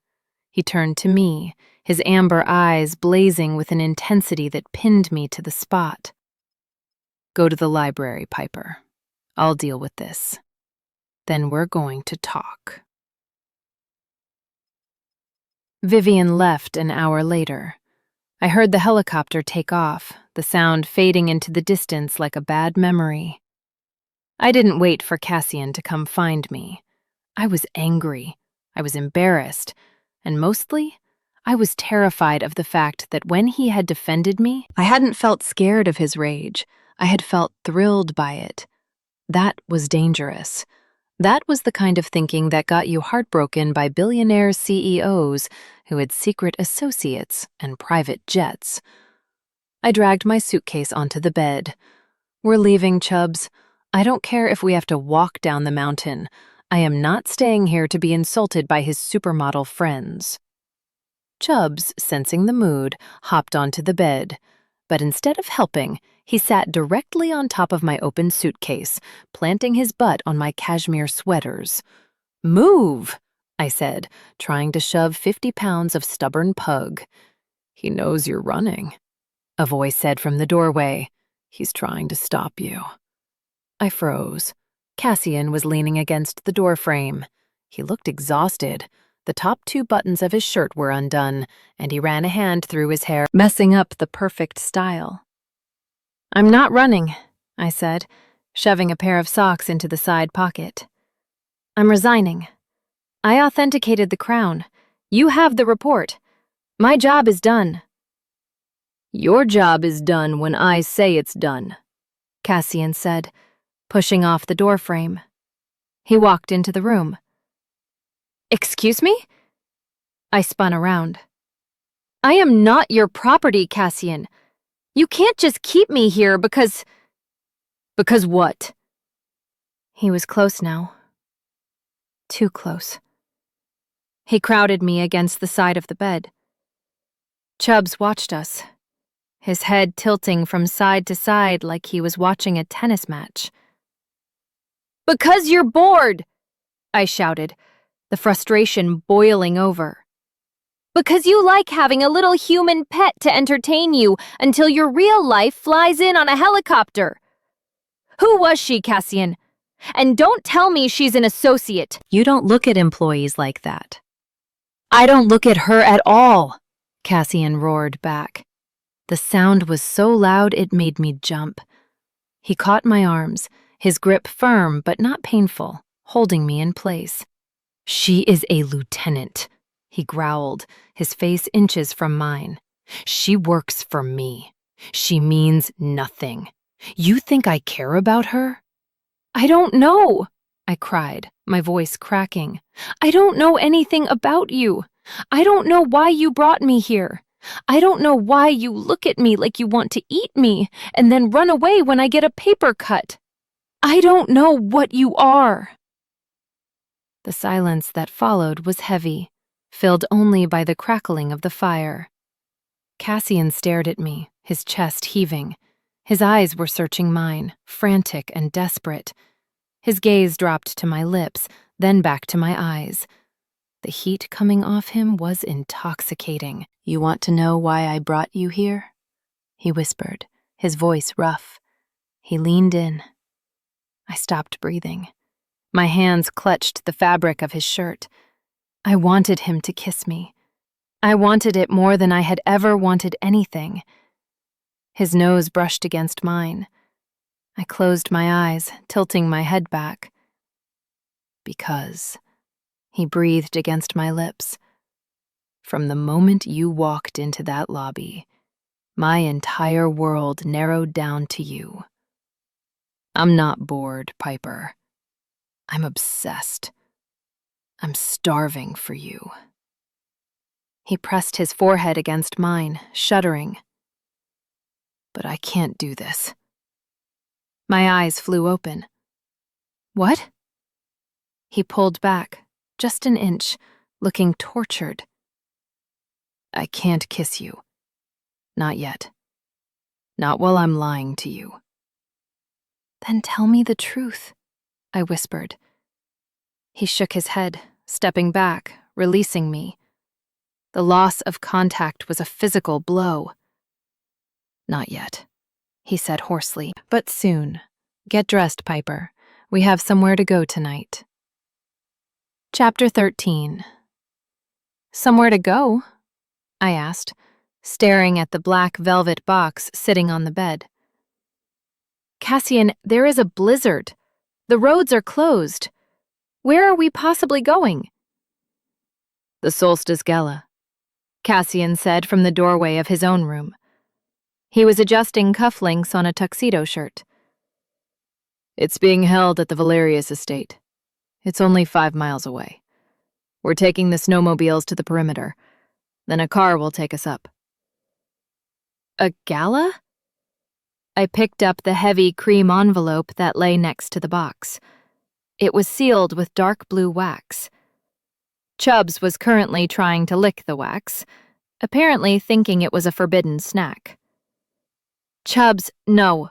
S1: He turned to me, his amber eyes blazing with an intensity that pinned me to the spot. "Go to the library, Piper. I'll deal with this. Then we're going to talk." Vivian left an hour later. I heard the helicopter take off, the sound fading into the distance like a bad memory. I didn't wait for Cassian to come find me. I was angry, I was embarrassed, and mostly, I was terrified of the fact that when he had defended me, I hadn't felt scared of his rage. I had felt thrilled by it. That was dangerous. That was the kind of thinking that got you heartbroken by billionaire CEOs who had secret associates and private jets. I dragged my suitcase onto the bed. "We're leaving, Chubbs. I don't care if we have to walk down the mountain. I am not staying here to be insulted by his supermodel friends." Chubbs, sensing the mood, hopped onto the bed. But instead of helping, he sat directly on top of my open suitcase, planting his butt on my cashmere sweaters. "Move," I said, trying to shove 50 pounds of stubborn pug. "He knows you're running," a voice said from the doorway. "He's trying to stop you." I froze. Cassian was leaning against the doorframe. He looked exhausted. The top 2 buttons of his shirt were undone, and he ran a hand through his hair, messing up the perfect style. "I'm not running," I said, shoving a pair of socks into the side pocket. "I'm resigning. I authenticated the crown. You have the report. My job is done." "Your job is done when I say it's done," Cassian said, pushing off the doorframe. He walked into the room. "Excuse me?" I spun around. "I am not your property, Cassian. You can't just keep me here because..." "Because what?" He was close now. Too close. He crowded me against the side of the bed. Chubbs watched us, his head tilting from side to side like he was watching a tennis match. "Because you're bored!" I shouted, the frustration boiling over. "Because you like having a little human pet to entertain you until your real life flies in on a helicopter. Who was she, Cassian? And don't tell me she's an associate." "You don't look at employees like that." "I don't look at her at all," Cassian roared back. The sound was so loud it made me jump. He caught my arms, his grip firm but not painful, holding me in place. "She is a lieutenant," he growled, his face inches from mine. "She works for me. She means nothing. You think I care about her?" "I don't know," I cried, my voice cracking. "I don't know anything about you. I don't know why you brought me here. I don't know why you look at me like you want to eat me and then run away when I get a paper cut. I don't know what you are." The silence that followed was heavy, filled only by the crackling of the fire. Cassian stared at me, his chest heaving. His eyes were searching mine, frantic and desperate. His gaze dropped to my lips, then back to my eyes. The heat coming off him was intoxicating. "You want to know why I brought you here?" he whispered, his voice rough. He leaned in. I stopped breathing. My hands clutched the fabric of his shirt. I wanted him to kiss me. I wanted it more than I had ever wanted anything. His nose brushed against mine. I closed my eyes, tilting my head back. "Because," he breathed against my lips, From the moment you walked into that lobby, my entire world narrowed down to you. I'm not bored, Piper. I'm obsessed. I'm starving for you." He pressed his forehead against mine, shuddering. "But I can't do this." My eyes flew open. "What?" He pulled back, just an inch, looking tortured. "I can't kiss you. Not yet. Not while I'm lying to you." "Then tell me the truth," I whispered. He shook his head, stepping back, releasing me. The loss of contact was a physical blow. "Not yet," he said hoarsely, "but soon. Get dressed, Piper. We have somewhere to go tonight." Chapter 13. "Somewhere to go?" I asked, staring at the black velvet box sitting on the bed. "Cassian, there is a blizzard. The roads are closed. Where are we possibly going?" "The Solstice Gala," Cassian said from the doorway of his own room. He was adjusting cufflinks on a tuxedo shirt. "It's being held at the Valerius estate. It's only 5 miles away. We're taking the snowmobiles to the perimeter. Then a car will take us up." "A gala?" I picked up the heavy cream envelope that lay next to the box. It was sealed with dark blue wax. Chubbs was currently trying to lick the wax, apparently thinking it was a forbidden snack. "Chubbs, no.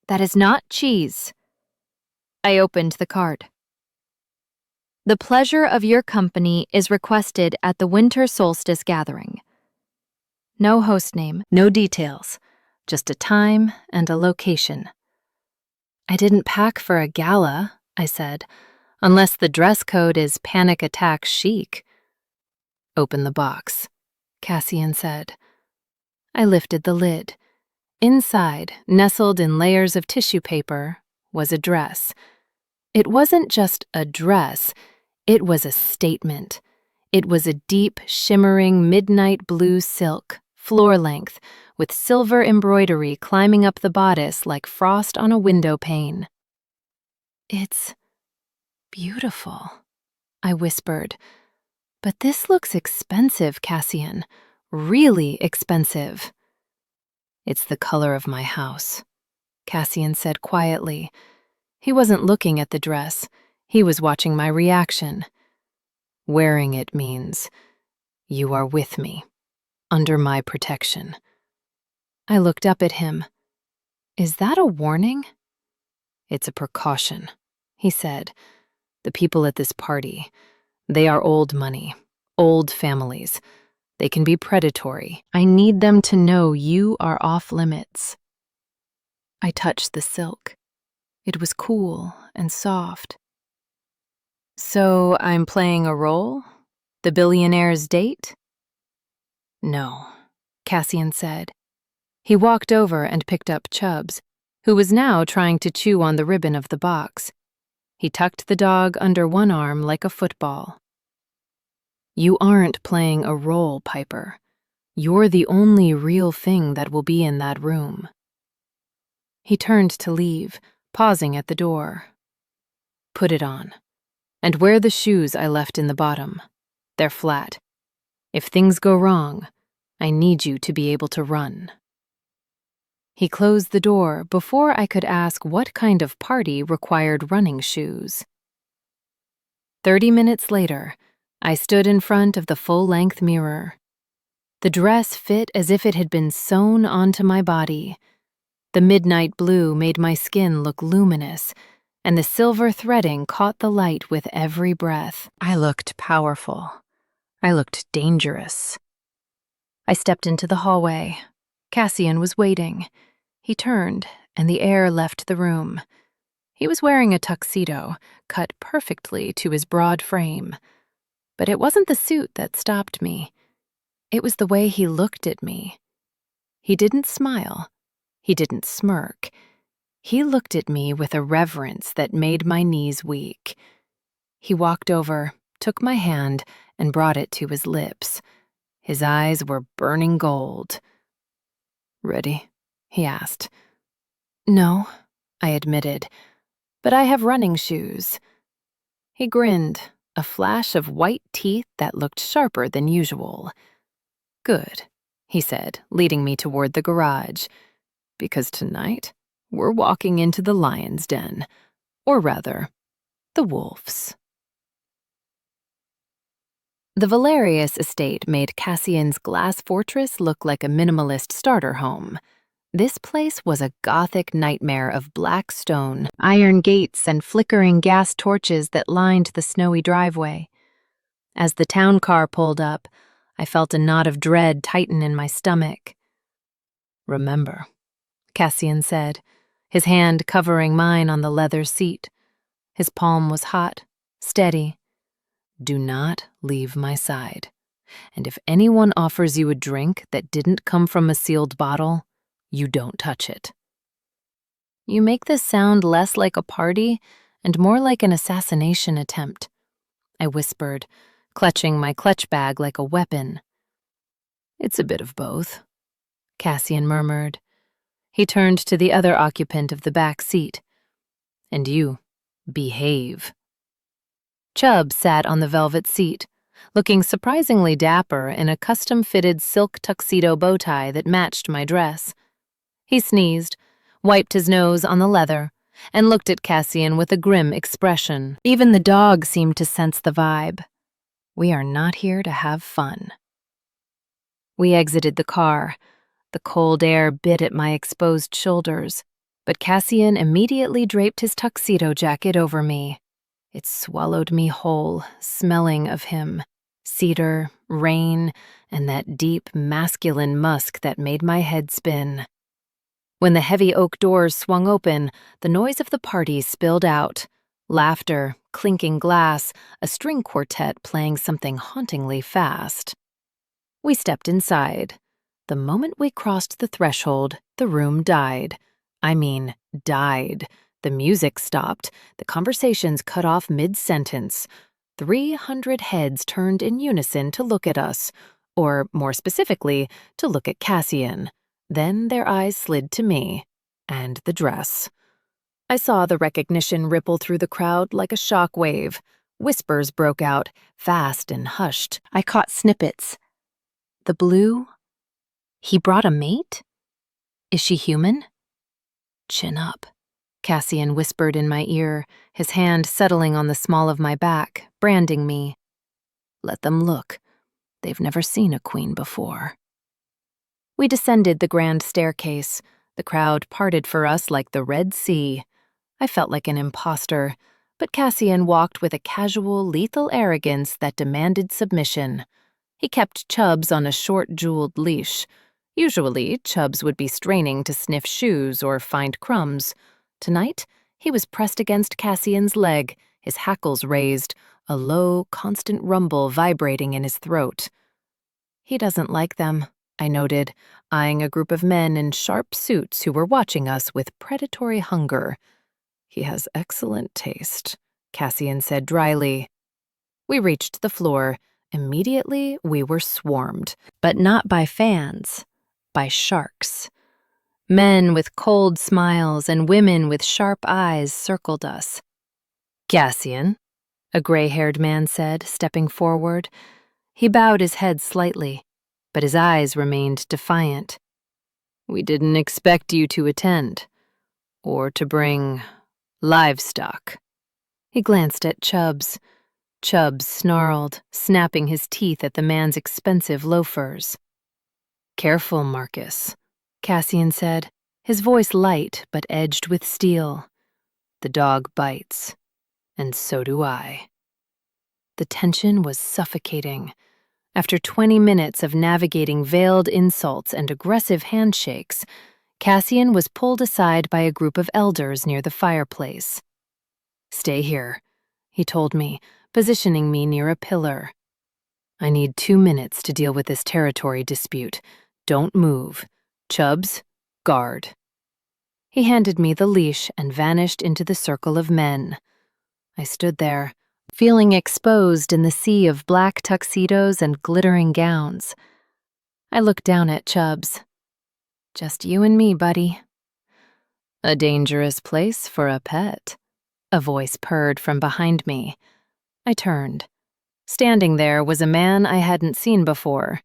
S1: That is not cheese." I opened the card. "The pleasure of your company is requested at the Winter Solstice Gathering." No host name, no details, just a time and a location. "I didn't pack for a gala," I said, "unless the dress code is panic attack chic." "Open the box," Cassian said. I lifted the lid. Inside, nestled in layers of tissue paper, was a dress. It wasn't just a dress, it was a statement. It was a deep, shimmering midnight blue silk, floor-length, with silver embroidery climbing up the bodice like frost on a window pane. "It's beautiful," I whispered. "But this looks expensive, Cassian. Really expensive." "It's the color of my house," Cassian said quietly. He wasn't looking at the dress. He was watching my reaction. "Wearing it means you are with me, under my protection." I looked up at him. "Is that a warning?" "It's a precaution," he said. "The people at this party, they are old money, old families. They can be predatory. I need them to know you are off limits." I touched the silk. It was cool and soft. "So I'm playing a role? The billionaire's date?" "No," Cassian said. He walked over and picked up Chubbs, who was now trying to chew on the ribbon of the box. He tucked the dog under one arm like a football. "You aren't playing a role, Piper. You're the only real thing that will be in that room." He turned to leave, pausing at the door. "Put it on. And wear the shoes I left in the bottom. They're flat. If things go wrong, I need you to be able to run." He closed the door before I could ask what kind of party required running shoes. 30 minutes later, I stood in front of the full-length mirror. The dress fit as if it had been sewn onto my body. The midnight blue made my skin look luminous, and the silver threading caught the light with every breath. I looked powerful. I looked dangerous. I stepped into the hallway. Cassian was waiting. He turned, and the air left the room. He was wearing a tuxedo, cut perfectly to his broad frame. But it wasn't the suit that stopped me. It was the way he looked at me. He didn't smile. He didn't smirk. He looked at me with a reverence that made my knees weak. He walked over, took my hand, and brought it to his lips.
S2: His eyes were burning gold. "Ready?" he asked. "No," I admitted, "but I have running shoes." He grinned, a flash of white teeth that looked sharper than usual. "Good," he said, leading me toward the garage, "because tonight we're walking into the lion's den, or rather, the wolf's." The Valerius estate made Cassian's glass fortress look like a minimalist starter home. This place was a gothic nightmare of black stone,
S1: Iron gates and flickering gas torches that lined the snowy driveway. As the town car pulled up, I felt a knot of dread tighten in my stomach. "Remember," Cassian said, his hand covering mine on the leather seat. His palm was hot, steady. "Do not leave my side. And if anyone offers you a drink that didn't come from a sealed bottle, you don't touch it." "You make this sound less like a party and more like an assassination attempt," I whispered, clutching my clutch bag like a weapon. "It's a bit of both," Cassian murmured. He turned to the other occupant of the back seat. "And you, behave." Chubbs sat on the velvet seat, looking surprisingly dapper in a custom-fitted silk tuxedo bow tie that matched my dress. He sneezed, wiped his nose on the leather, and looked at Cassian with a grim expression. Even the dog seemed to sense the vibe. We are not here to have fun. We exited the car. The cold air bit at my exposed shoulders, but Cassian immediately draped his tuxedo jacket over me. It swallowed me whole, smelling of him, cedar, rain, and that deep, masculine musk that made my head spin. When the heavy oak doors swung open, the noise of the party spilled out. Laughter, clinking glass, a string quartet playing something hauntingly fast. We stepped inside. The moment we crossed the threshold, the room died. I mean, died. The music stopped. The conversations cut off mid-sentence. 300 heads turned in unison to look at us, or more specifically, to look at Cassian. Then their eyes slid to me, and the dress. I saw the recognition ripple through the crowd like a shock wave. Whispers broke out, fast and hushed. I caught snippets. "The blue? He brought a mate? Is she human?" "Chin up," Cassian whispered in my ear, his hand settling on the small of my back, branding me. "Let them look. They've never seen a queen before." We descended the grand staircase. The crowd parted for us like the Red Sea. I felt like an imposter, but Cassian walked with a casual, lethal arrogance that demanded submission. He kept Chubbs on a short, jeweled leash. Usually, Chubbs would be straining to sniff shoes or find crumbs. Tonight, he was pressed against Cassian's leg, his hackles raised, a low, constant rumble vibrating in his throat. "He doesn't like them," I noted, eyeing a group of men in sharp suits who were watching us with predatory hunger. "He has excellent taste," Cassian said dryly. We reached the floor. Immediately, we were swarmed, but not by fans, by sharks. Men with cold smiles and women with sharp eyes circled us. "Cassian," a gray-haired man said, stepping forward. He bowed his head slightly, but his eyes remained defiant. "We didn't expect you to attend, or to bring livestock." He glanced at Chubbs. Chubbs snarled, snapping his teeth at the man's expensive loafers. "Careful, Marcus," Cassian said, his voice light but edged with steel. "The dog bites, and so do I." The tension was suffocating. After 20 minutes of navigating veiled insults and aggressive handshakes, Cassian was pulled aside by a group of elders near the fireplace. "Stay here," he told me, positioning me near a pillar. "I need 2 minutes to deal with this territory dispute. Don't move. Chubbs, guard." He handed me the leash and vanished into the circle of men. I stood there, feeling exposed in the sea of black tuxedos and glittering gowns. I looked down at Chubbs. Just you and me, buddy.
S2: A dangerous place for a pet,
S1: A voice purred from behind me. I turned. Standing there was a man I hadn't seen before.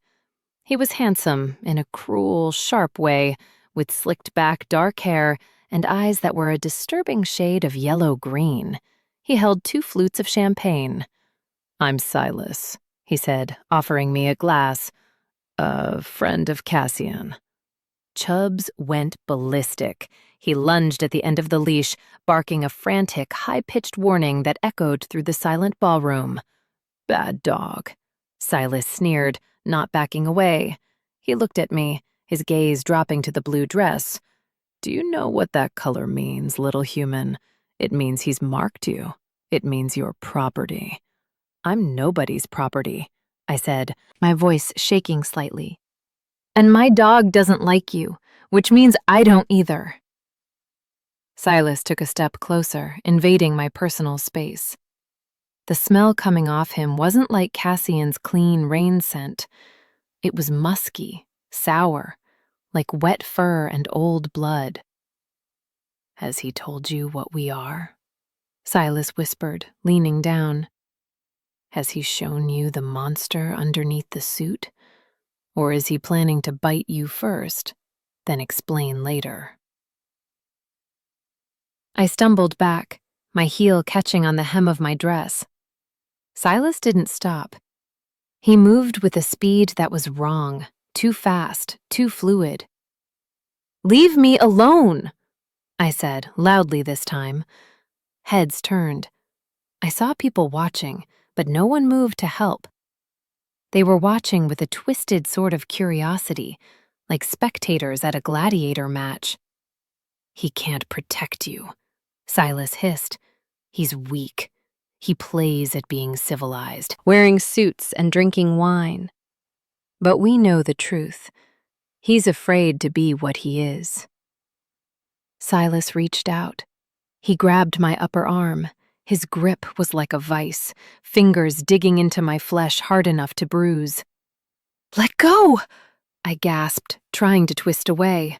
S1: He was handsome in a cruel, sharp way, with slicked-back dark hair and eyes that were a disturbing shade of yellow-green. He held 2 flutes of champagne.
S2: "I'm Silas," he said, offering me a glass. "A friend of Cassian."
S1: Chubbs went ballistic. He lunged at the end of the leash, barking a frantic, high-pitched warning that echoed through the silent ballroom.
S2: "Bad dog,"
S1: Silas sneered, not backing away. He looked at me, his gaze dropping to the blue dress.
S2: "Do you know what that color means, little human? It means he's marked you. It means you're property."
S1: "I'm nobody's property," I said, my voice shaking slightly. "And my dog doesn't like you, which means I don't either." Silas took a step closer, invading my personal space. The smell coming off him wasn't like Cassian's clean rain scent. It was musky, sour, like wet fur and old blood.
S2: "Has he told you what we are?"
S1: Silas whispered, leaning down.
S2: "Has he shown you the monster underneath the suit? Or is he planning to bite you first, then explain later?"
S1: I stumbled back, my heel catching on the hem of my dress. Silas didn't stop. He moved with a speed that was wrong, too fast, too fluid. "Leave me alone," I said, loudly this time. Heads turned. I saw people watching, but no one moved to help. They were watching with a twisted sort of curiosity, like spectators at a gladiator match.
S2: "He can't protect you,"
S1: Silas hissed.
S2: "He's weak. He plays at being civilized,
S1: wearing suits and drinking wine. But we know the truth. He's afraid to be what he is." Silas reached out. He grabbed my upper arm. His grip was like a vice, fingers digging into my flesh hard enough to bruise. "Let go!" I gasped, trying to twist away.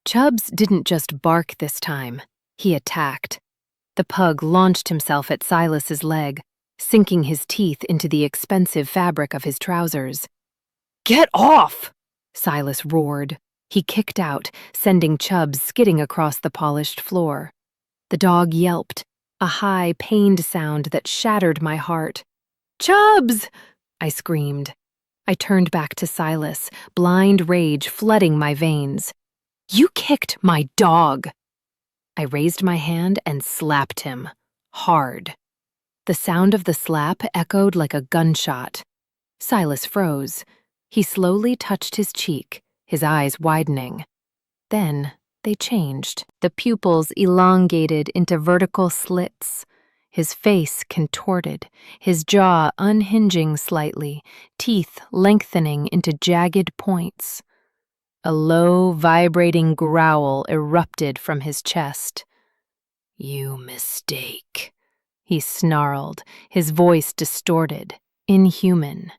S1: Chubbs didn't just bark this time. He attacked. The pug launched himself at Silas's leg, sinking his teeth into the expensive fabric of his trousers. "Get off!" Silas roared. He kicked out, sending Chubbs skidding across the polished floor. The dog yelped, a high, pained sound that shattered my heart. "Chubbs!" I screamed. I turned back to Silas, blind rage flooding my veins. "You kicked my dog!" I raised my hand and slapped him, hard. The sound of the slap echoed like a gunshot. Silas froze. He slowly touched his cheek, his eyes widening. Then they changed. The pupils elongated into vertical slits. His face contorted, his jaw unhinging slightly, teeth lengthening into jagged points. A low, vibrating growl erupted from his chest.
S2: "You mistake,"
S1: he snarled, his voice distorted, inhuman.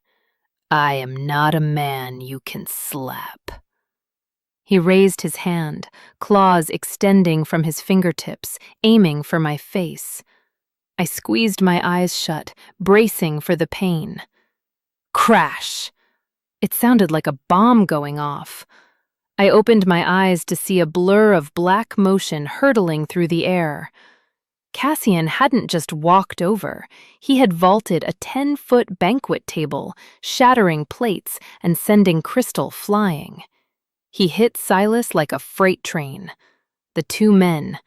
S2: "I am not a man you can slap."
S1: He raised his hand, claws extending from his fingertips, aiming for my face. I squeezed my eyes shut, bracing for the pain. Crash! It sounded like a bomb going off. I opened my eyes to see a blur of black motion hurtling through the air. Cassian hadn't just walked over. He had vaulted a 10-foot banquet table, shattering plates and sending crystal flying. He hit Silas like a freight train. The 2 men,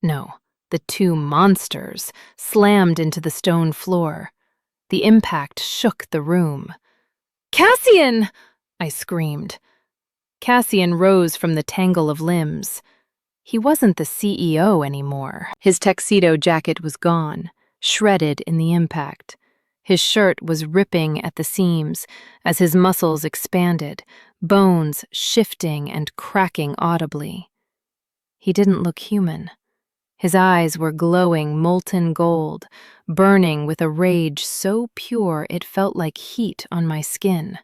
S1: no, the 2 monsters, slammed into the stone floor. The impact shook the room. "Cassian!" I screamed. Cassian rose from the tangle of limbs. He wasn't the CEO anymore. His tuxedo jacket was gone, shredded in the impact. His shirt was ripping at the seams as his muscles expanded, bones shifting and cracking audibly. He didn't look human. His eyes were glowing molten gold, burning with a rage so pure it felt like heat on my skin.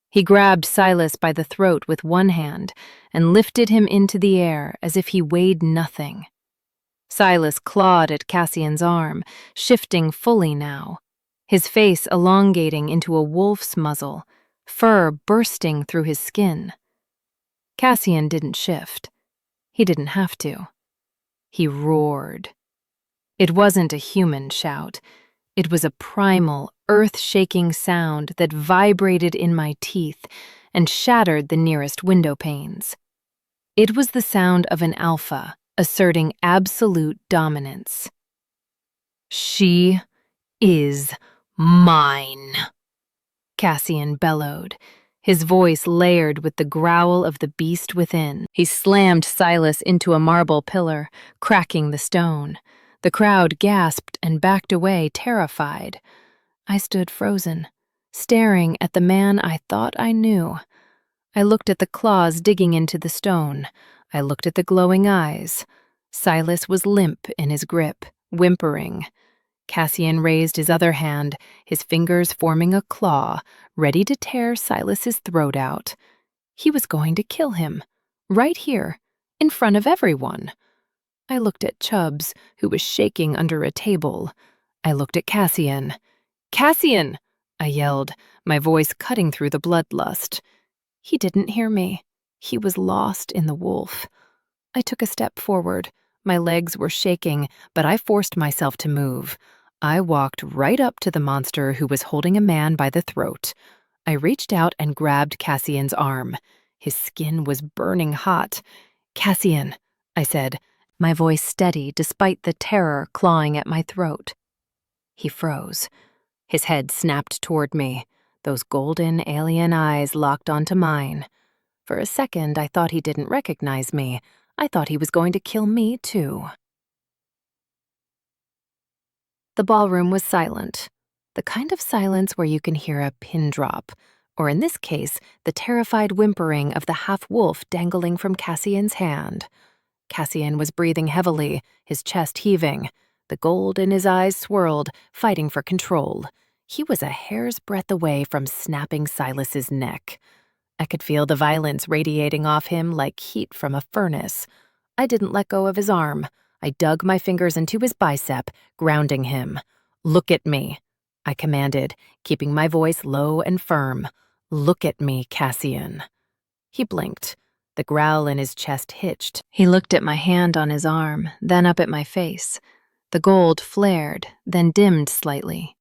S1: He grabbed Silas by the throat with one hand and lifted him into the air as if he weighed nothing. Silas clawed at Cassian's arm, shifting fully now, his face elongating into a wolf's muzzle, fur bursting through his skin. Cassian didn't shift. He didn't have to. He roared. It wasn't a human shout. It was a primal, earth-shaking sound that vibrated in my teeth and shattered the nearest window panes. It was the sound of an alpha asserting absolute dominance. "She is mine," Cassian bellowed, his voice layered with the growl of the beast within. He slammed Silas into a marble pillar, cracking the stone. The crowd gasped and backed away, terrified. I stood frozen, staring at the man I thought I knew. I looked at the claws digging into the stone. I looked at the glowing eyes. Silas was limp in his grip, whimpering. Cassian raised his other hand, his fingers forming a claw, ready to tear Silas's throat out. He was going to kill him, right here, in front of everyone. I looked at Chubbs, who was shaking under a table. I looked at Cassian. "Cassian!" I yelled, my voice cutting through the bloodlust. He didn't hear me. He was lost in the wolf. I took a step forward. My legs were shaking, but I forced myself to move. I walked right up to the monster who was holding a man by the throat. I reached out and grabbed Cassian's arm. His skin was burning hot. "Cassian," I said, my voice steady despite the terror clawing at my throat. He froze. His head snapped toward me, those golden alien eyes locked onto mine. For a second, I thought he didn't recognize me. I thought he was going to kill me, too. The ballroom was silent, the kind of silence where you can hear a pin drop, or in this case, the terrified whimpering of the half-wolf dangling from Cassian's hand. Cassian was breathing heavily, his chest heaving. The gold in his eyes swirled, fighting for control. He was a hair's breadth away from snapping Silas's neck. I could feel the violence radiating off him like heat from a furnace. I didn't let go of his arm. I dug my fingers into his bicep, grounding him. "Look at me," I commanded, keeping my voice low and firm. "Look at me, Cassian." He blinked. The growl in his chest hitched. He looked at my hand on his arm, then up at my face. The gold flared, then dimmed slightly.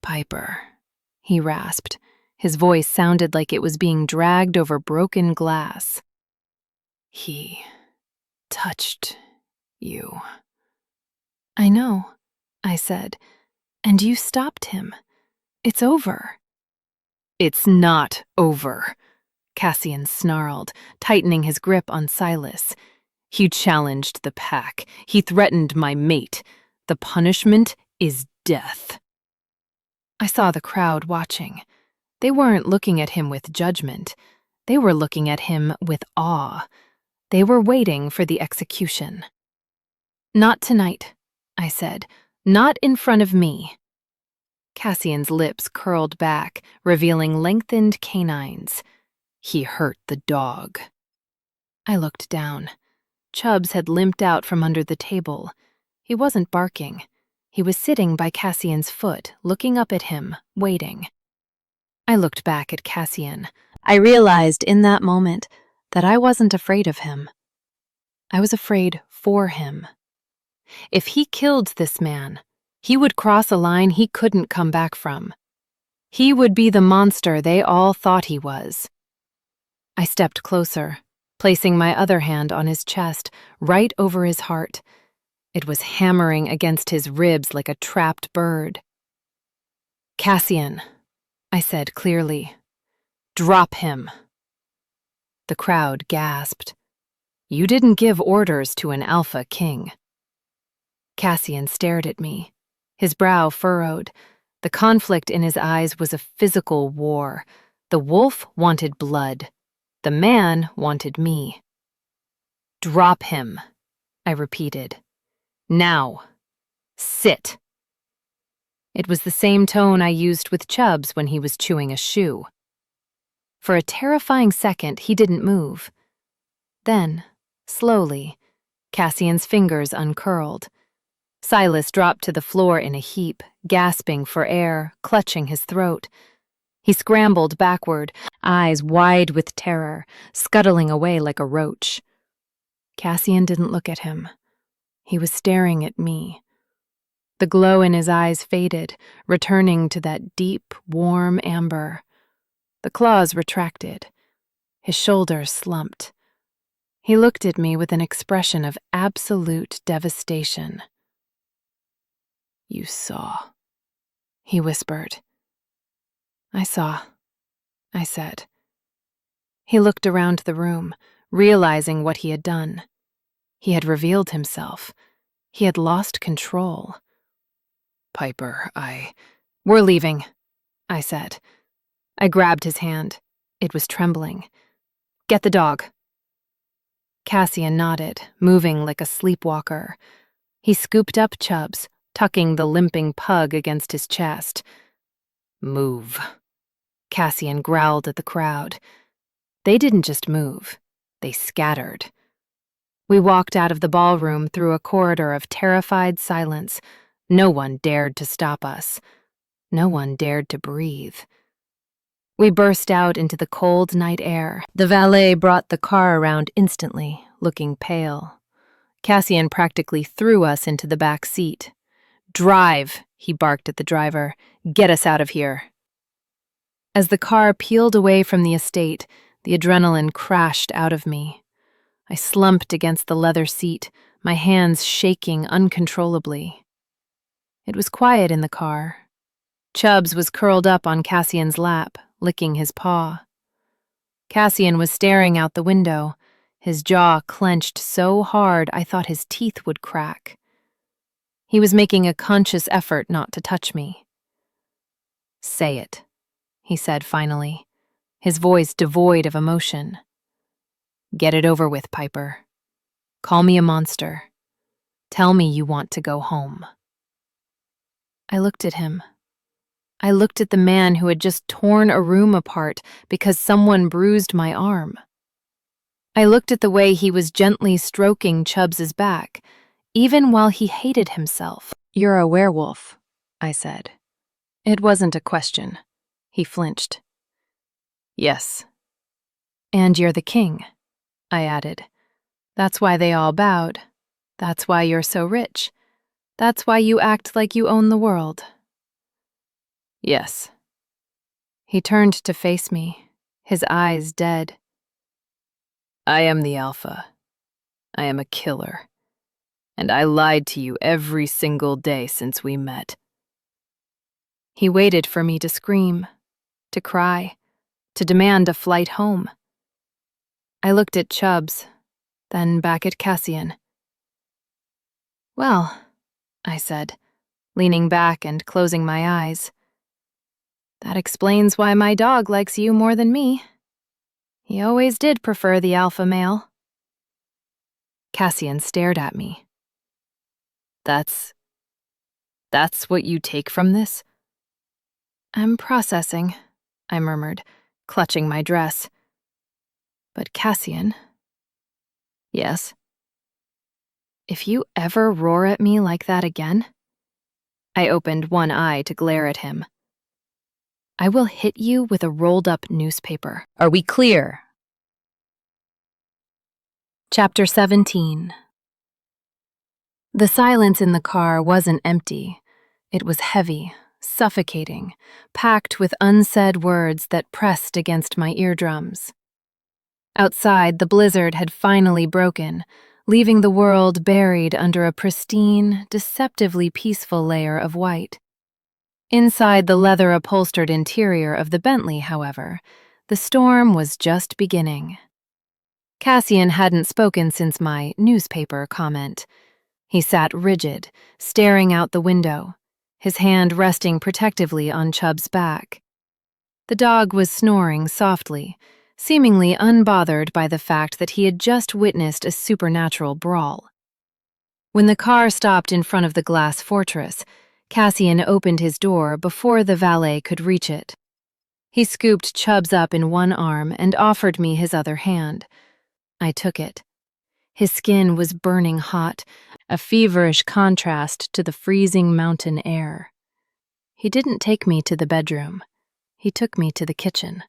S1: "Piper," he rasped. His voice sounded like it was being dragged over broken glass. "He touched you." "I know," I said, "and you stopped him. It's over." "It's not over," Cassian snarled, tightening his grip on Silas. "He challenged the pack. He threatened my mate. The punishment is death." I saw the crowd watching. They weren't looking at him with judgment. They were looking at him with awe. They were waiting for the execution. "Not tonight," I said. "Not in front of me." Cassian's lips curled back, revealing lengthened canines. "He hurt the dog." I looked down. Chubbs had limped out from under the table. He wasn't barking. He was sitting by Cassian's foot, looking up at him, waiting. I looked back at Cassian. I realized in that moment that I wasn't afraid of him. I was afraid for him. If he killed this man, he would cross a line he couldn't come back from. He would be the monster they all thought he was. I stepped closer, placing my other hand on his chest, right over his heart. It was hammering against his ribs like a trapped bird. "Cassian," I said clearly, "drop him." The crowd gasped. "You didn't give orders to an alpha king." Cassian stared at me, his brow furrowed. The conflict in his eyes was a physical war. The wolf wanted blood. The man wanted me. "Drop him," I repeated. "Now. Sit." It was the same tone I used with Chubbs when he was chewing a shoe. For a terrifying second, he didn't move. Then, slowly, Cassian's fingers uncurled. Silas dropped to the floor in a heap, gasping for air, clutching his throat. He scrambled backward, eyes wide with terror, scuttling away like a roach. Cassian didn't look at him. He was staring at me. The glow in his eyes faded, returning to that deep, warm amber. The claws retracted. His shoulders slumped. He looked at me with an expression of absolute devastation. "You saw," he whispered. "I saw," I said. He looked around the room, realizing what he had done. He had revealed himself. He had lost control. "Piper, We're leaving," I said. I grabbed his hand. It was trembling. "Get the dog." Cassian nodded, moving like a sleepwalker. He scooped up Chubbs, tucking the limping pug against his chest. "Move." Cassian growled at the crowd. They didn't just move. They scattered. We walked out of the ballroom through a corridor of terrified silence. No one dared to stop us. No one dared to breathe. We burst out into the cold night air. The valet brought the car around instantly, looking pale. Cassian practically threw us into the back seat. "Drive," he barked at the driver. "Get us out of here." As the car peeled away from the estate, the adrenaline crashed out of me. I slumped against the leather seat, my hands shaking uncontrollably. It was quiet in the car. Chubbs was curled up on Cassian's lap, licking his paw. Cassian was staring out the window, his jaw clenched so hard I thought his teeth would crack. He was making a conscious effort not to touch me. "Say it," he said finally, his voice devoid of emotion. "Get it over with, Piper. Call me a monster. Tell me you want to go home." I looked at him. I looked at the man who had just torn a room apart because someone bruised my arm. I looked at the way he was gently stroking Chubbs's back, even while he hated himself. "You're a werewolf," I said. It wasn't a question. He flinched. "Yes." "And you're the king," I added. "That's why they all bowed. That's why you're so rich. That's why you act like you own the world." "Yes." He turned to face me, his eyes dead. "I am the Alpha. I am a killer. And I lied to you every single day since we met." He waited for me to scream, to cry, to demand a flight home. I looked at Chubbs, then back at Cassian. "Well," I said, leaning back and closing my eyes, "that explains why my dog likes you more than me. He always did prefer the alpha male." Cassian stared at me. That's what you take from this?" "I'm processing," I murmured, clutching my dress. "But Cassian." "Yes?" "If you ever roar at me like that again," I opened one eye to glare at him, "I will hit you with a rolled-up newspaper. Are we clear?" Chapter 17. The silence in the car wasn't empty. It was heavy, suffocating, packed with unsaid words that pressed against my eardrums. Outside, the blizzard had finally broken, leaving the world buried under a pristine, deceptively peaceful layer of white. Inside the leather-upholstered interior of the Bentley, however, the storm was just beginning. Cassian hadn't spoken since my newspaper comment. He sat rigid, staring out the window, his hand resting protectively on Chubb's back. The dog was snoring softly, seemingly unbothered by the fact that he had just witnessed a supernatural brawl. When the car stopped in front of the glass fortress, Cassian opened his door before the valet could reach it. He scooped Chubbs up in one arm and offered me his other hand. I took it. His skin was burning hot, a feverish contrast to the freezing mountain air. He didn't take me to the bedroom. He took me to the kitchen,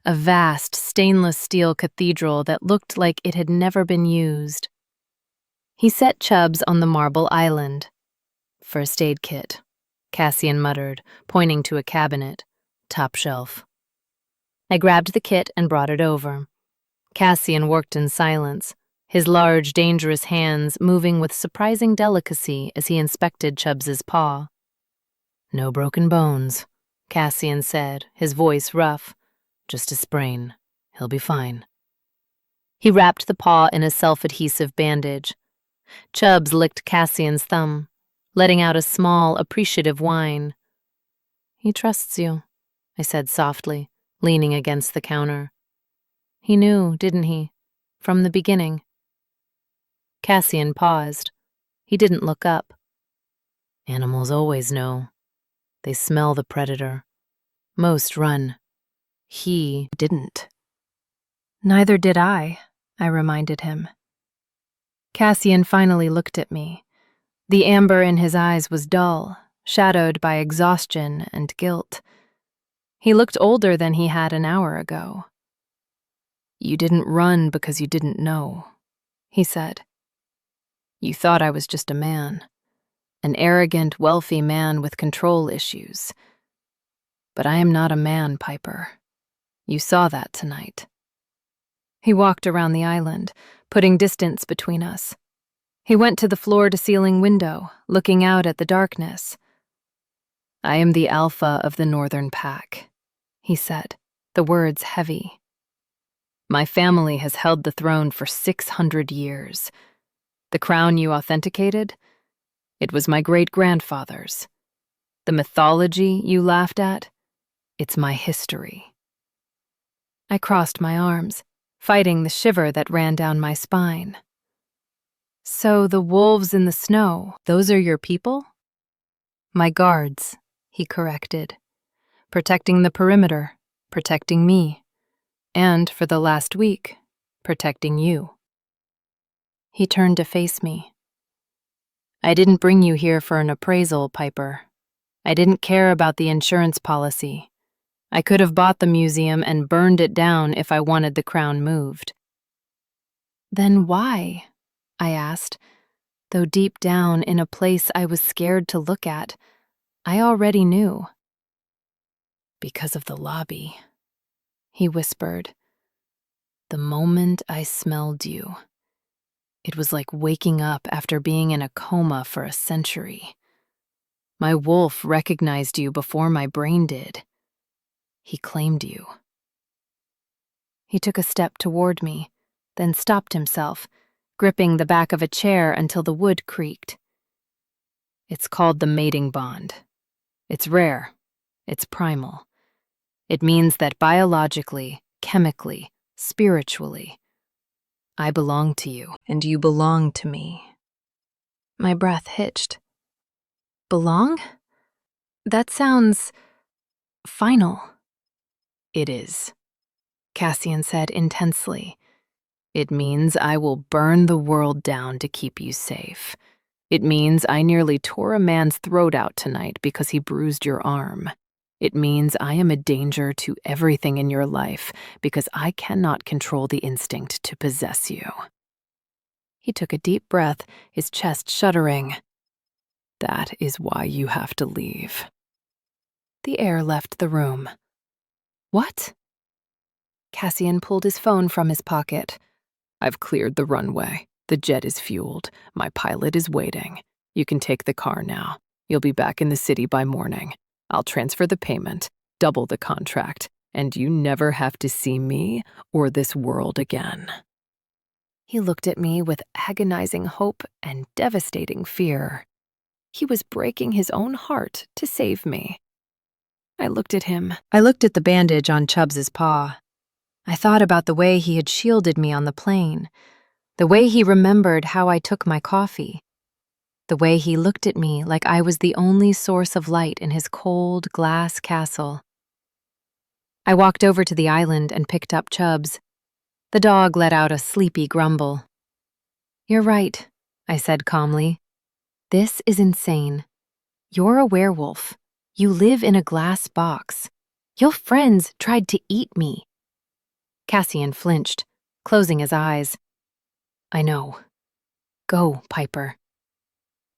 S1: a vast stainless steel cathedral that looked like it had never been used. He set Chubbs on the marble island. "First aid kit," Cassian muttered, pointing to a cabinet. "Top shelf." I grabbed the kit and brought it over. Cassian worked in silence, his large, dangerous hands moving with surprising delicacy as he inspected Chubbs's paw. "No broken bones," Cassian said, his voice rough. "Just a sprain. He'll be fine." He wrapped the paw in a self-adhesive bandage. Chubbs licked Cassian's thumb, letting out a small, appreciative whine. "He trusts you," I said softly, leaning against the counter. "He knew, didn't he? From the beginning." Cassian paused. He didn't look up. "Animals always know. They smell the predator. Most run. He didn't." "Neither did I reminded him. Cassian finally looked at me. The amber in his eyes was dull, shadowed by exhaustion and guilt. He looked older than he had an hour ago. "You didn't run because you didn't know," he said. "You thought I was just a man, an arrogant, wealthy man with control issues. But I am not a man, Piper. You saw that tonight." He walked around the island, putting distance between us. He went to the floor-to-ceiling window, looking out at the darkness. "I am the alpha of the Northern Pack," he said, the words heavy. "My family has held the throne for 600 years. The crown you authenticated? It was my great-grandfather's. The mythology you laughed at? It's my history." I crossed my arms, fighting the shiver that ran down my spine. "So the wolves in the snow, those are your people?" "My guards," he corrected. "Protecting the perimeter, protecting me. And for the last week, protecting you." He turned to face me. "I didn't bring you here for an appraisal, Piper. I didn't care about the insurance policy. I could have bought the museum and burned it down if I wanted the crown moved." "Then why?" I asked, though deep down in a place I was scared to look at, I already knew. "Because of the lobby," he whispered. "The moment I smelled you, it was like waking up after being in a coma for a century. My wolf recognized you before my brain did. He claimed you." He took a step toward me, then stopped himself, gripping the back of a chair until the wood creaked. "It's called the mating bond. It's rare. It's primal. It means that biologically, chemically, spiritually, I belong to you, and you belong to me." My breath hitched. "Belong? That sounds final." "It is," Cassian said intensely. "It means I will burn the world down to keep you safe. It means I nearly tore a man's throat out tonight because he bruised your arm. It means I am a danger to everything in your life because I cannot control the instinct to possess you." He took a deep breath, his chest shuddering. "That is why you have to leave." The air left the room. "What?" Cassian pulled his phone from his pocket. "I've cleared the runway. The jet is fueled. My pilot is waiting. You can take the car now. You'll be back in the city by morning. I'll transfer the payment, double the contract, and you never have to see me or this world again." He looked at me with agonizing hope and devastating fear. He was breaking his own heart to save me. I looked at him. I looked at the bandage on Chubbs's paw. I thought about the way he had shielded me on the plane, the way he remembered how I took my coffee, the way he looked at me like I was the only source of light in his cold glass castle. I walked over to the island and picked up Chubbs. The dog let out a sleepy grumble. "You're right," I said calmly. "This is insane. You're a werewolf. You live in a glass box. Your friends tried to eat me." Cassian flinched, closing his eyes. "I know. Go, Piper."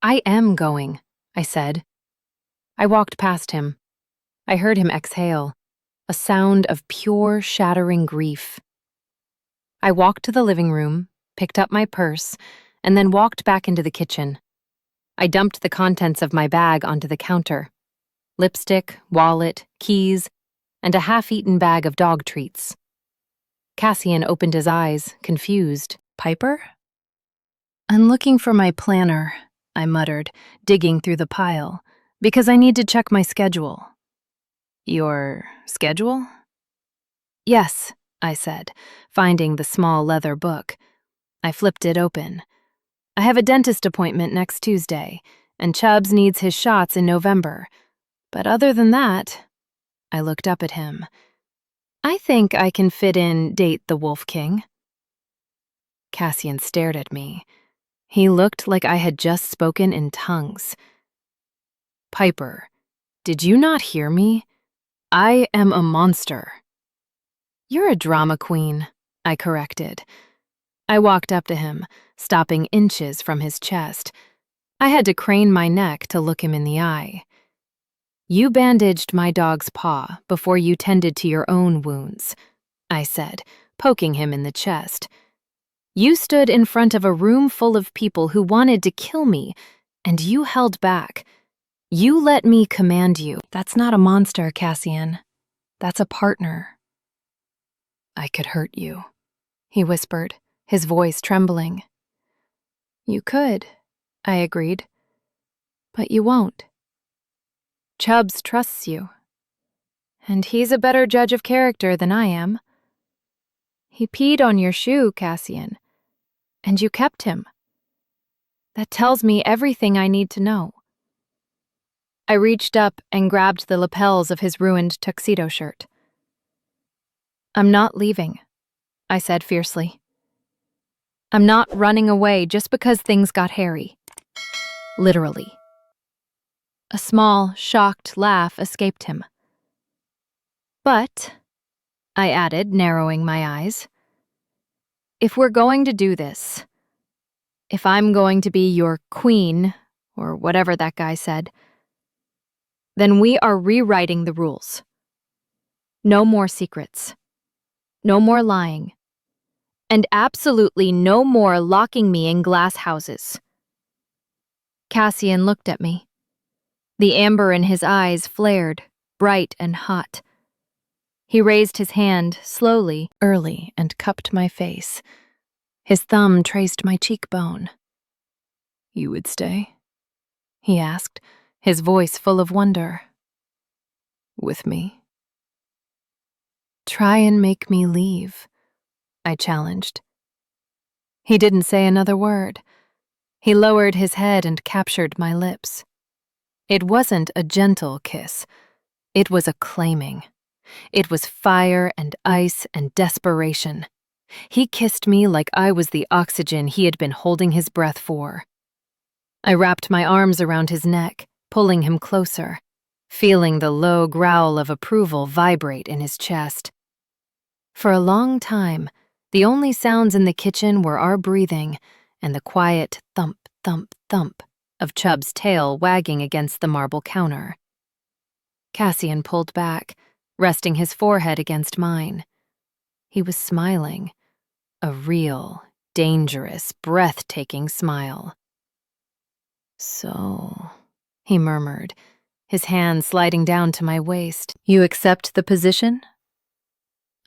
S1: "I am going," I said. I walked past him. I heard him exhale, a sound of pure, shattering grief. I walked to the living room, picked up my purse, and then walked back into the kitchen. I dumped the contents of my bag onto the counter. Lipstick, wallet, keys, and a half-eaten bag of dog treats. Cassian opened his eyes, confused. "Piper?" "I'm looking for my planner," I muttered, digging through the pile, "because I need to check my schedule." "Your schedule?" "Yes," I said, finding the small leather book. I flipped it open. "I have a dentist appointment next Tuesday, and Chubbs needs his shots in November. But other than that," I looked up at him, "I think I can fit in Date the Wolf King." Cassian stared at me. He looked like I had just spoken in tongues. "Piper, did you not hear me? I am a monster." "You're a drama queen," I corrected. I walked up to him, stopping inches from his chest. I had to crane my neck to look him in the eye. "You bandaged my dog's paw before you tended to your own wounds," I said, poking him in the chest. "You stood in front of a room full of people who wanted to kill me, and you held back. You let me command you." "That's not a monster, Cassian. That's a partner." "I could hurt you," he whispered, his voice trembling. "You could," I agreed. "But you won't. Chubbs trusts you. And he's a better judge of character than I am. He peed on your shoe, Cassian, and you kept him. That tells me everything I need to know." I reached up and grabbed the lapels of his ruined tuxedo shirt. "I'm not leaving," I said fiercely. "I'm not running away just because things got hairy. Literally." A small, shocked laugh escaped him. "But," I added, narrowing my eyes, "if we're going to do this, if I'm going to be your queen, or whatever that guy said, then we are rewriting the rules. No more secrets. No more lying. And absolutely no more locking me in glass houses." Cassian looked at me. The amber in his eyes flared, bright and hot. He raised his hand slowly, early, and cupped my face. His thumb traced my cheekbone. "You would stay?" he asked, his voice full of wonder. "With me?" "Try and make me leave," I challenged. He didn't say another word. He lowered his head and captured my lips. It wasn't a gentle kiss. It was a claiming. It was fire and ice and desperation. He kissed me like I was the oxygen he had been holding his breath for. I wrapped my arms around his neck, pulling him closer, feeling the low growl of approval vibrate in his chest. For a long time, the only sounds in the kitchen were our breathing and the quiet thump, thump, thump of Chubb's tail wagging against the marble counter. Cassian pulled back, resting his forehead against mine. He was smiling, a real, dangerous, breathtaking smile. "So," he murmured, his hand sliding down to my waist, "you accept the position?"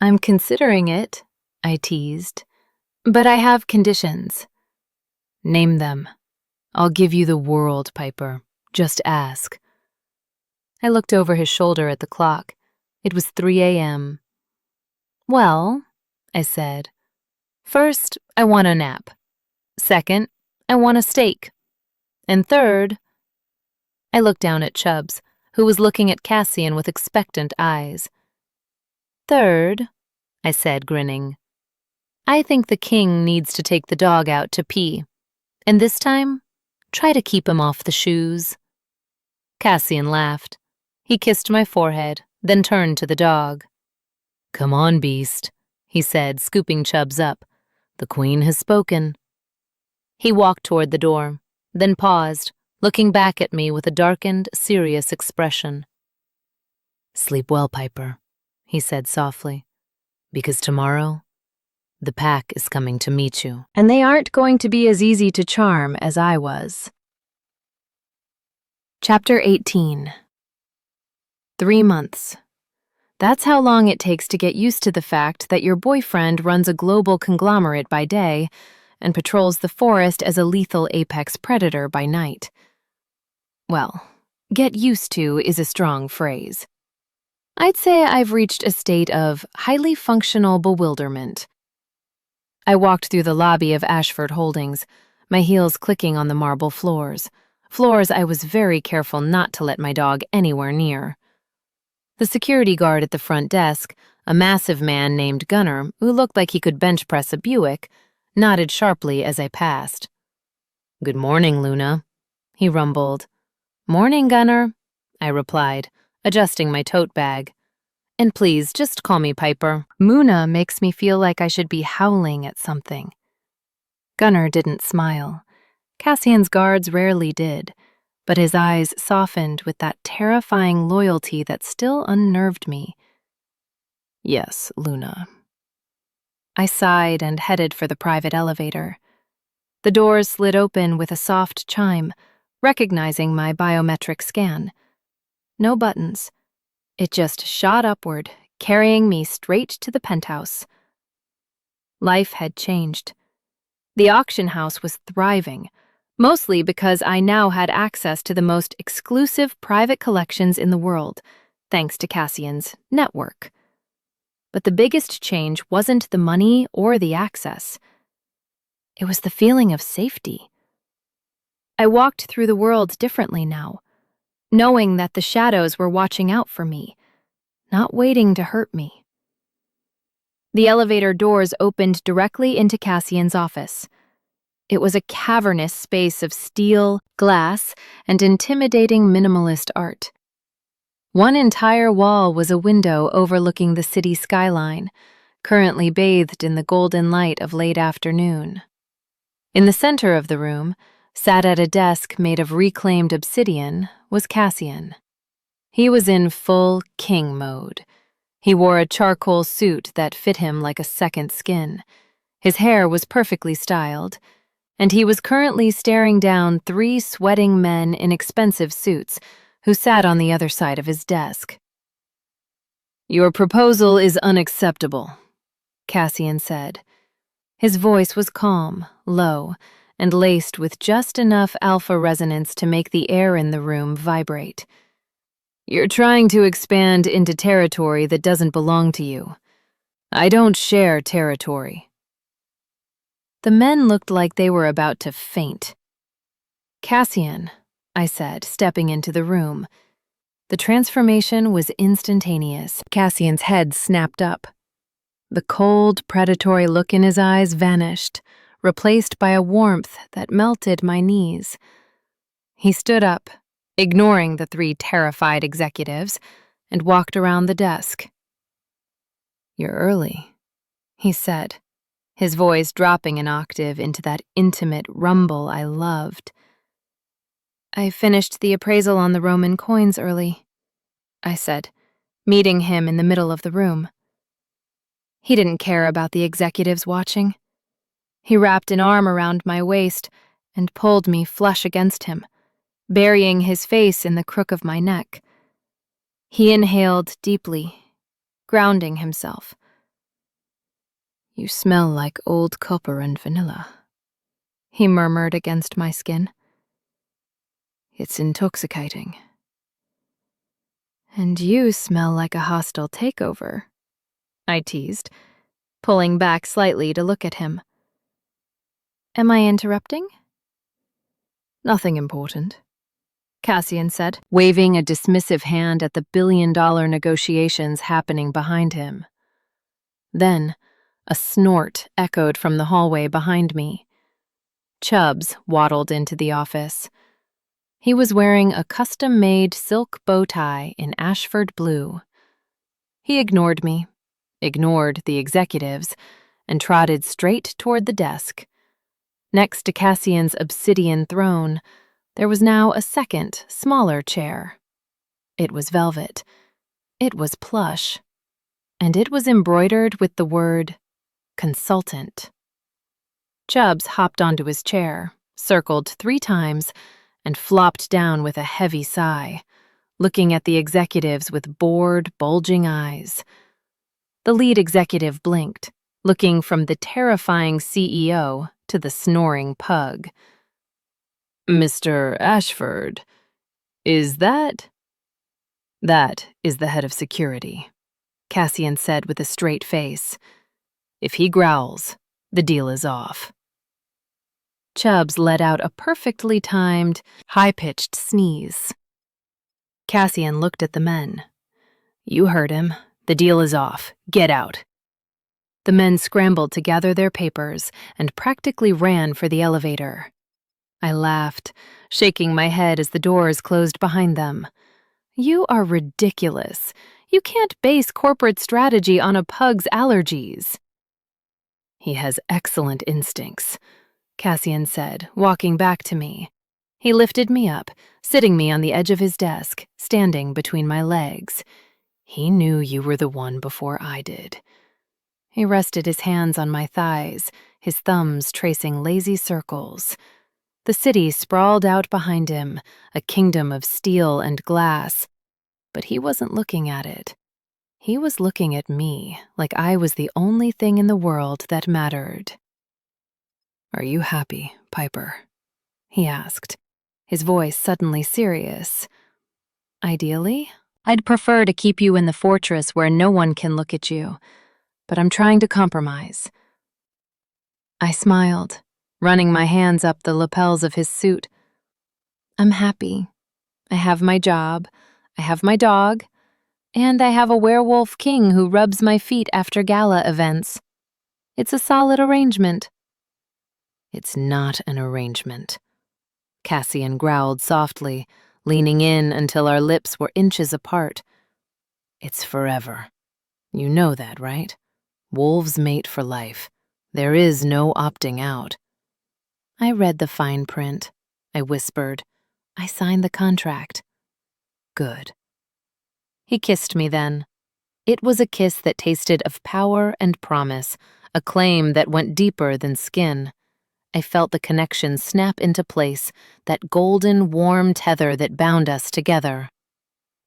S1: "I'm considering it," I teased, "but I have conditions." "Name them. I'll give you the world, Piper. Just ask." I looked over his shoulder at the clock. It was 3 a.m. "Well," I said, "first, I want a nap. Second, I want a steak. And third—" I looked down at Chubbs, who was looking at Cassian with expectant eyes. Third, I said, grinning, I think the king needs to take the dog out to pee. And this time, try to keep him off the shoes. Cassian laughed. He kissed my forehead, then turned to the dog. Come on, beast, he said, scooping Chubbs up. The queen has spoken. He walked toward the door, then paused, looking back at me with a darkened, serious expression. Sleep well, Piper, he said softly, because tomorrow, the pack is coming to meet you. And they aren't going to be as easy to charm as I was. Chapter 18. 3 months. That's how long it takes to get used to the fact that your boyfriend runs a global conglomerate by day and patrols the forest as a lethal apex predator by night. Well, get used to is a strong phrase. I'd say I've reached a state of highly functional bewilderment. I walked through the lobby of Ashford Holdings, my heels clicking on the marble floors I was very careful not to let my dog anywhere near. The security guard at the front desk, a massive man named Gunner, who looked like he could bench press a Buick, nodded sharply as I passed. Good morning, Luna, he rumbled. Morning, Gunner, I replied, adjusting my tote bag. And please, just call me Piper. Muna makes me feel like I should be howling at something. Gunner didn't smile. Cassian's guards rarely did, but his eyes softened with that terrifying loyalty that still unnerved me. Yes, Luna. I sighed and headed for the private elevator. The doors slid open with a soft chime, recognizing my biometric scan. No buttons. It just shot upward, carrying me straight to the penthouse. Life had changed. The auction house was thriving, mostly because I now had access to the most exclusive private collections in the world, thanks to Cassian's network. But the biggest change wasn't the money or the access. It was the feeling of safety. I walked through the world differently now, knowing that the shadows were watching out for me, not waiting to hurt me. The elevator doors opened directly into Cassian's office. It was a cavernous space of steel, glass, and intimidating minimalist art. One entire wall was a window overlooking the city skyline, currently bathed in the golden light of late afternoon. In the center of the room, sat at a desk made of reclaimed obsidian, was Cassian. He was in full king mode. He wore a charcoal suit that fit him like a second skin. His hair was perfectly styled, and he was currently staring down 3 sweating men in expensive suits who sat on the other side of his desk. Your proposal is unacceptable, Cassian said. His voice was calm, low, and laced with just enough alpha resonance to make the air in the room vibrate. You're trying to expand into territory that doesn't belong to you. I don't share territory. The men looked like they were about to faint. Cassian, I said, stepping into the room. The transformation was instantaneous. Cassian's head snapped up. The cold, predatory look in his eyes vanished, replaced by a warmth that melted my knees. He stood up, ignoring the 3 terrified executives, and walked around the desk. You're early, he said, his voice dropping an octave into that intimate rumble I loved. I finished the appraisal on the Roman coins early, I said, meeting him in the middle of the room. He didn't care about the executives watching. He wrapped an arm around my waist and pulled me flush against him, burying his face in the crook of my neck. He inhaled deeply, grounding himself. You smell like old copper and vanilla, he murmured against my skin. It's intoxicating. And you smell like a hostile takeover, I teased, pulling back slightly to look at him. Am I interrupting? Nothing important, Cassian said, waving a dismissive hand at the billion-dollar negotiations happening behind him. Then, a snort echoed from the hallway behind me. Chubbs waddled into the office. He was wearing a custom-made silk bow tie in Ashford blue. He ignored me, ignored the executives, and trotted straight toward the desk. Next to Cassian's obsidian throne, there was now a second, smaller chair. It was velvet. It was plush. And it was embroidered with the word consultant. Chubbs hopped onto his chair, circled 3 times, and flopped down with a heavy sigh, looking at the executives with bored, bulging eyes. The lead executive blinked, looking from the terrifying CEO to the snoring pug. "Mr. Ashford, is that?" "That is the head of security," Cassian said with a straight face. "If he growls, the deal is off." Chubbs let out a perfectly timed, high-pitched sneeze. Cassian looked at the men. "You heard him. The deal is off. Get out." The men scrambled to gather their papers and practically ran for the elevator. I laughed, shaking my head as the doors closed behind them. "You are ridiculous. You can't base corporate strategy on a pug's allergies." "He has excellent instincts," Cassian said, walking back to me. He lifted me up, sitting me on the edge of his desk, standing between my legs. "He knew you were the one before I did." He rested his hands on my thighs, his thumbs tracing lazy circles. The city sprawled out behind him, a kingdom of steel and glass. But he wasn't looking at it. He was looking at me, like I was the only thing in the world that mattered. "Are you happy, Piper?" he asked, his voice suddenly serious. "Ideally, I'd prefer to keep you in the fortress where no one can look at you, but I'm trying to compromise." I smiled, running my hands up the lapels of his suit. "I'm happy. I have my job, I have my dog, and I have a werewolf king who rubs my feet after gala events. It's a solid arrangement." "It's not an arrangement," Cassian growled softly, leaning in until our lips were inches apart. "It's forever. You know that, right? Wolves mate for life. There is no opting out." "I read the fine print," I whispered. "I signed the contract." "Good." He kissed me then. It was a kiss that tasted of power and promise, a claim that went deeper than skin. I felt the connection snap into place, that golden, warm tether that bound us together.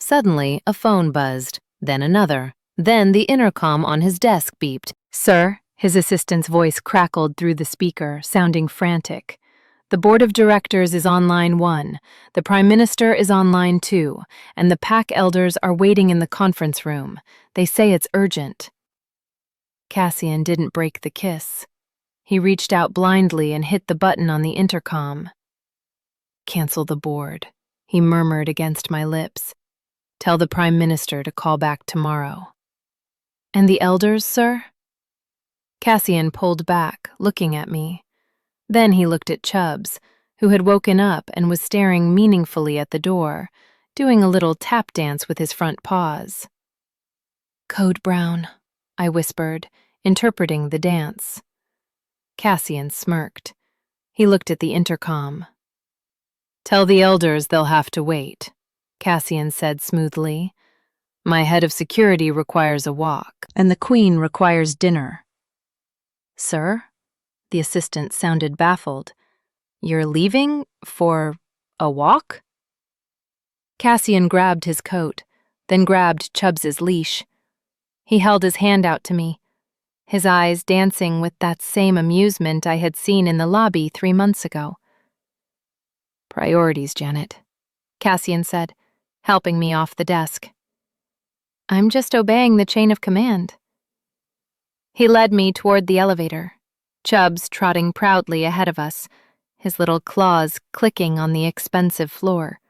S1: Suddenly, a phone buzzed, then another. Then the intercom on his desk beeped. "Sir," his assistant's voice crackled through the speaker, sounding frantic. "The board of directors is on line 1, the prime minister is on line 2, and the pack elders are waiting in the conference room. They say it's urgent." Cassian didn't break the kiss. He reached out blindly and hit the button on the intercom. "Cancel the board," he murmured against my lips. "Tell the prime minister to call back tomorrow." "And the elders, sir?" Cassian pulled back, looking at me. Then he looked at Chubbs, who had woken up and was staring meaningfully at the door, doing a little tap dance with his front paws. "Code Brown," I whispered, interpreting the dance. Cassian smirked. He looked at the intercom. "Tell the elders they'll have to wait," Cassian said smoothly. "My head of security requires a walk, and the queen requires dinner." "Sir?" The assistant sounded baffled. "You're leaving for a walk?" Cassian grabbed his coat, then grabbed Chubbs's leash. He held his hand out to me, his eyes dancing with that same amusement I had seen in the lobby 3 months ago. "Priorities, Janet," Cassian said, helping me off the desk. "I'm just obeying the chain of command." He led me toward the elevator, Chubbs trotting proudly ahead of us, his little claws clicking on the expensive floor.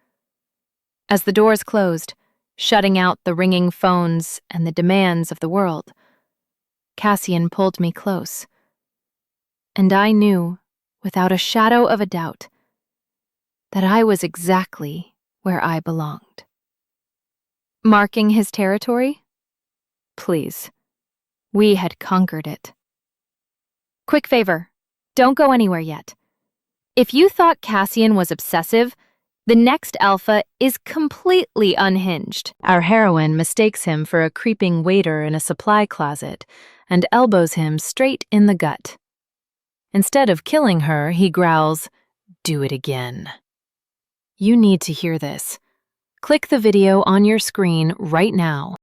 S1: As the doors closed, shutting out the ringing phones and the demands of the world, Cassian pulled me close. And I knew, without a shadow of a doubt, that I was exactly where I belonged. Marking his territory? Please. We had conquered it. Quick favor, don't go anywhere yet. If you thought Cassian was obsessive, the next alpha is completely unhinged. Our heroine mistakes him for a creeping waiter in a supply closet and elbows him straight in the gut. Instead of killing her, he growls, "Do it again." You need to hear this. Click the video on your screen right now.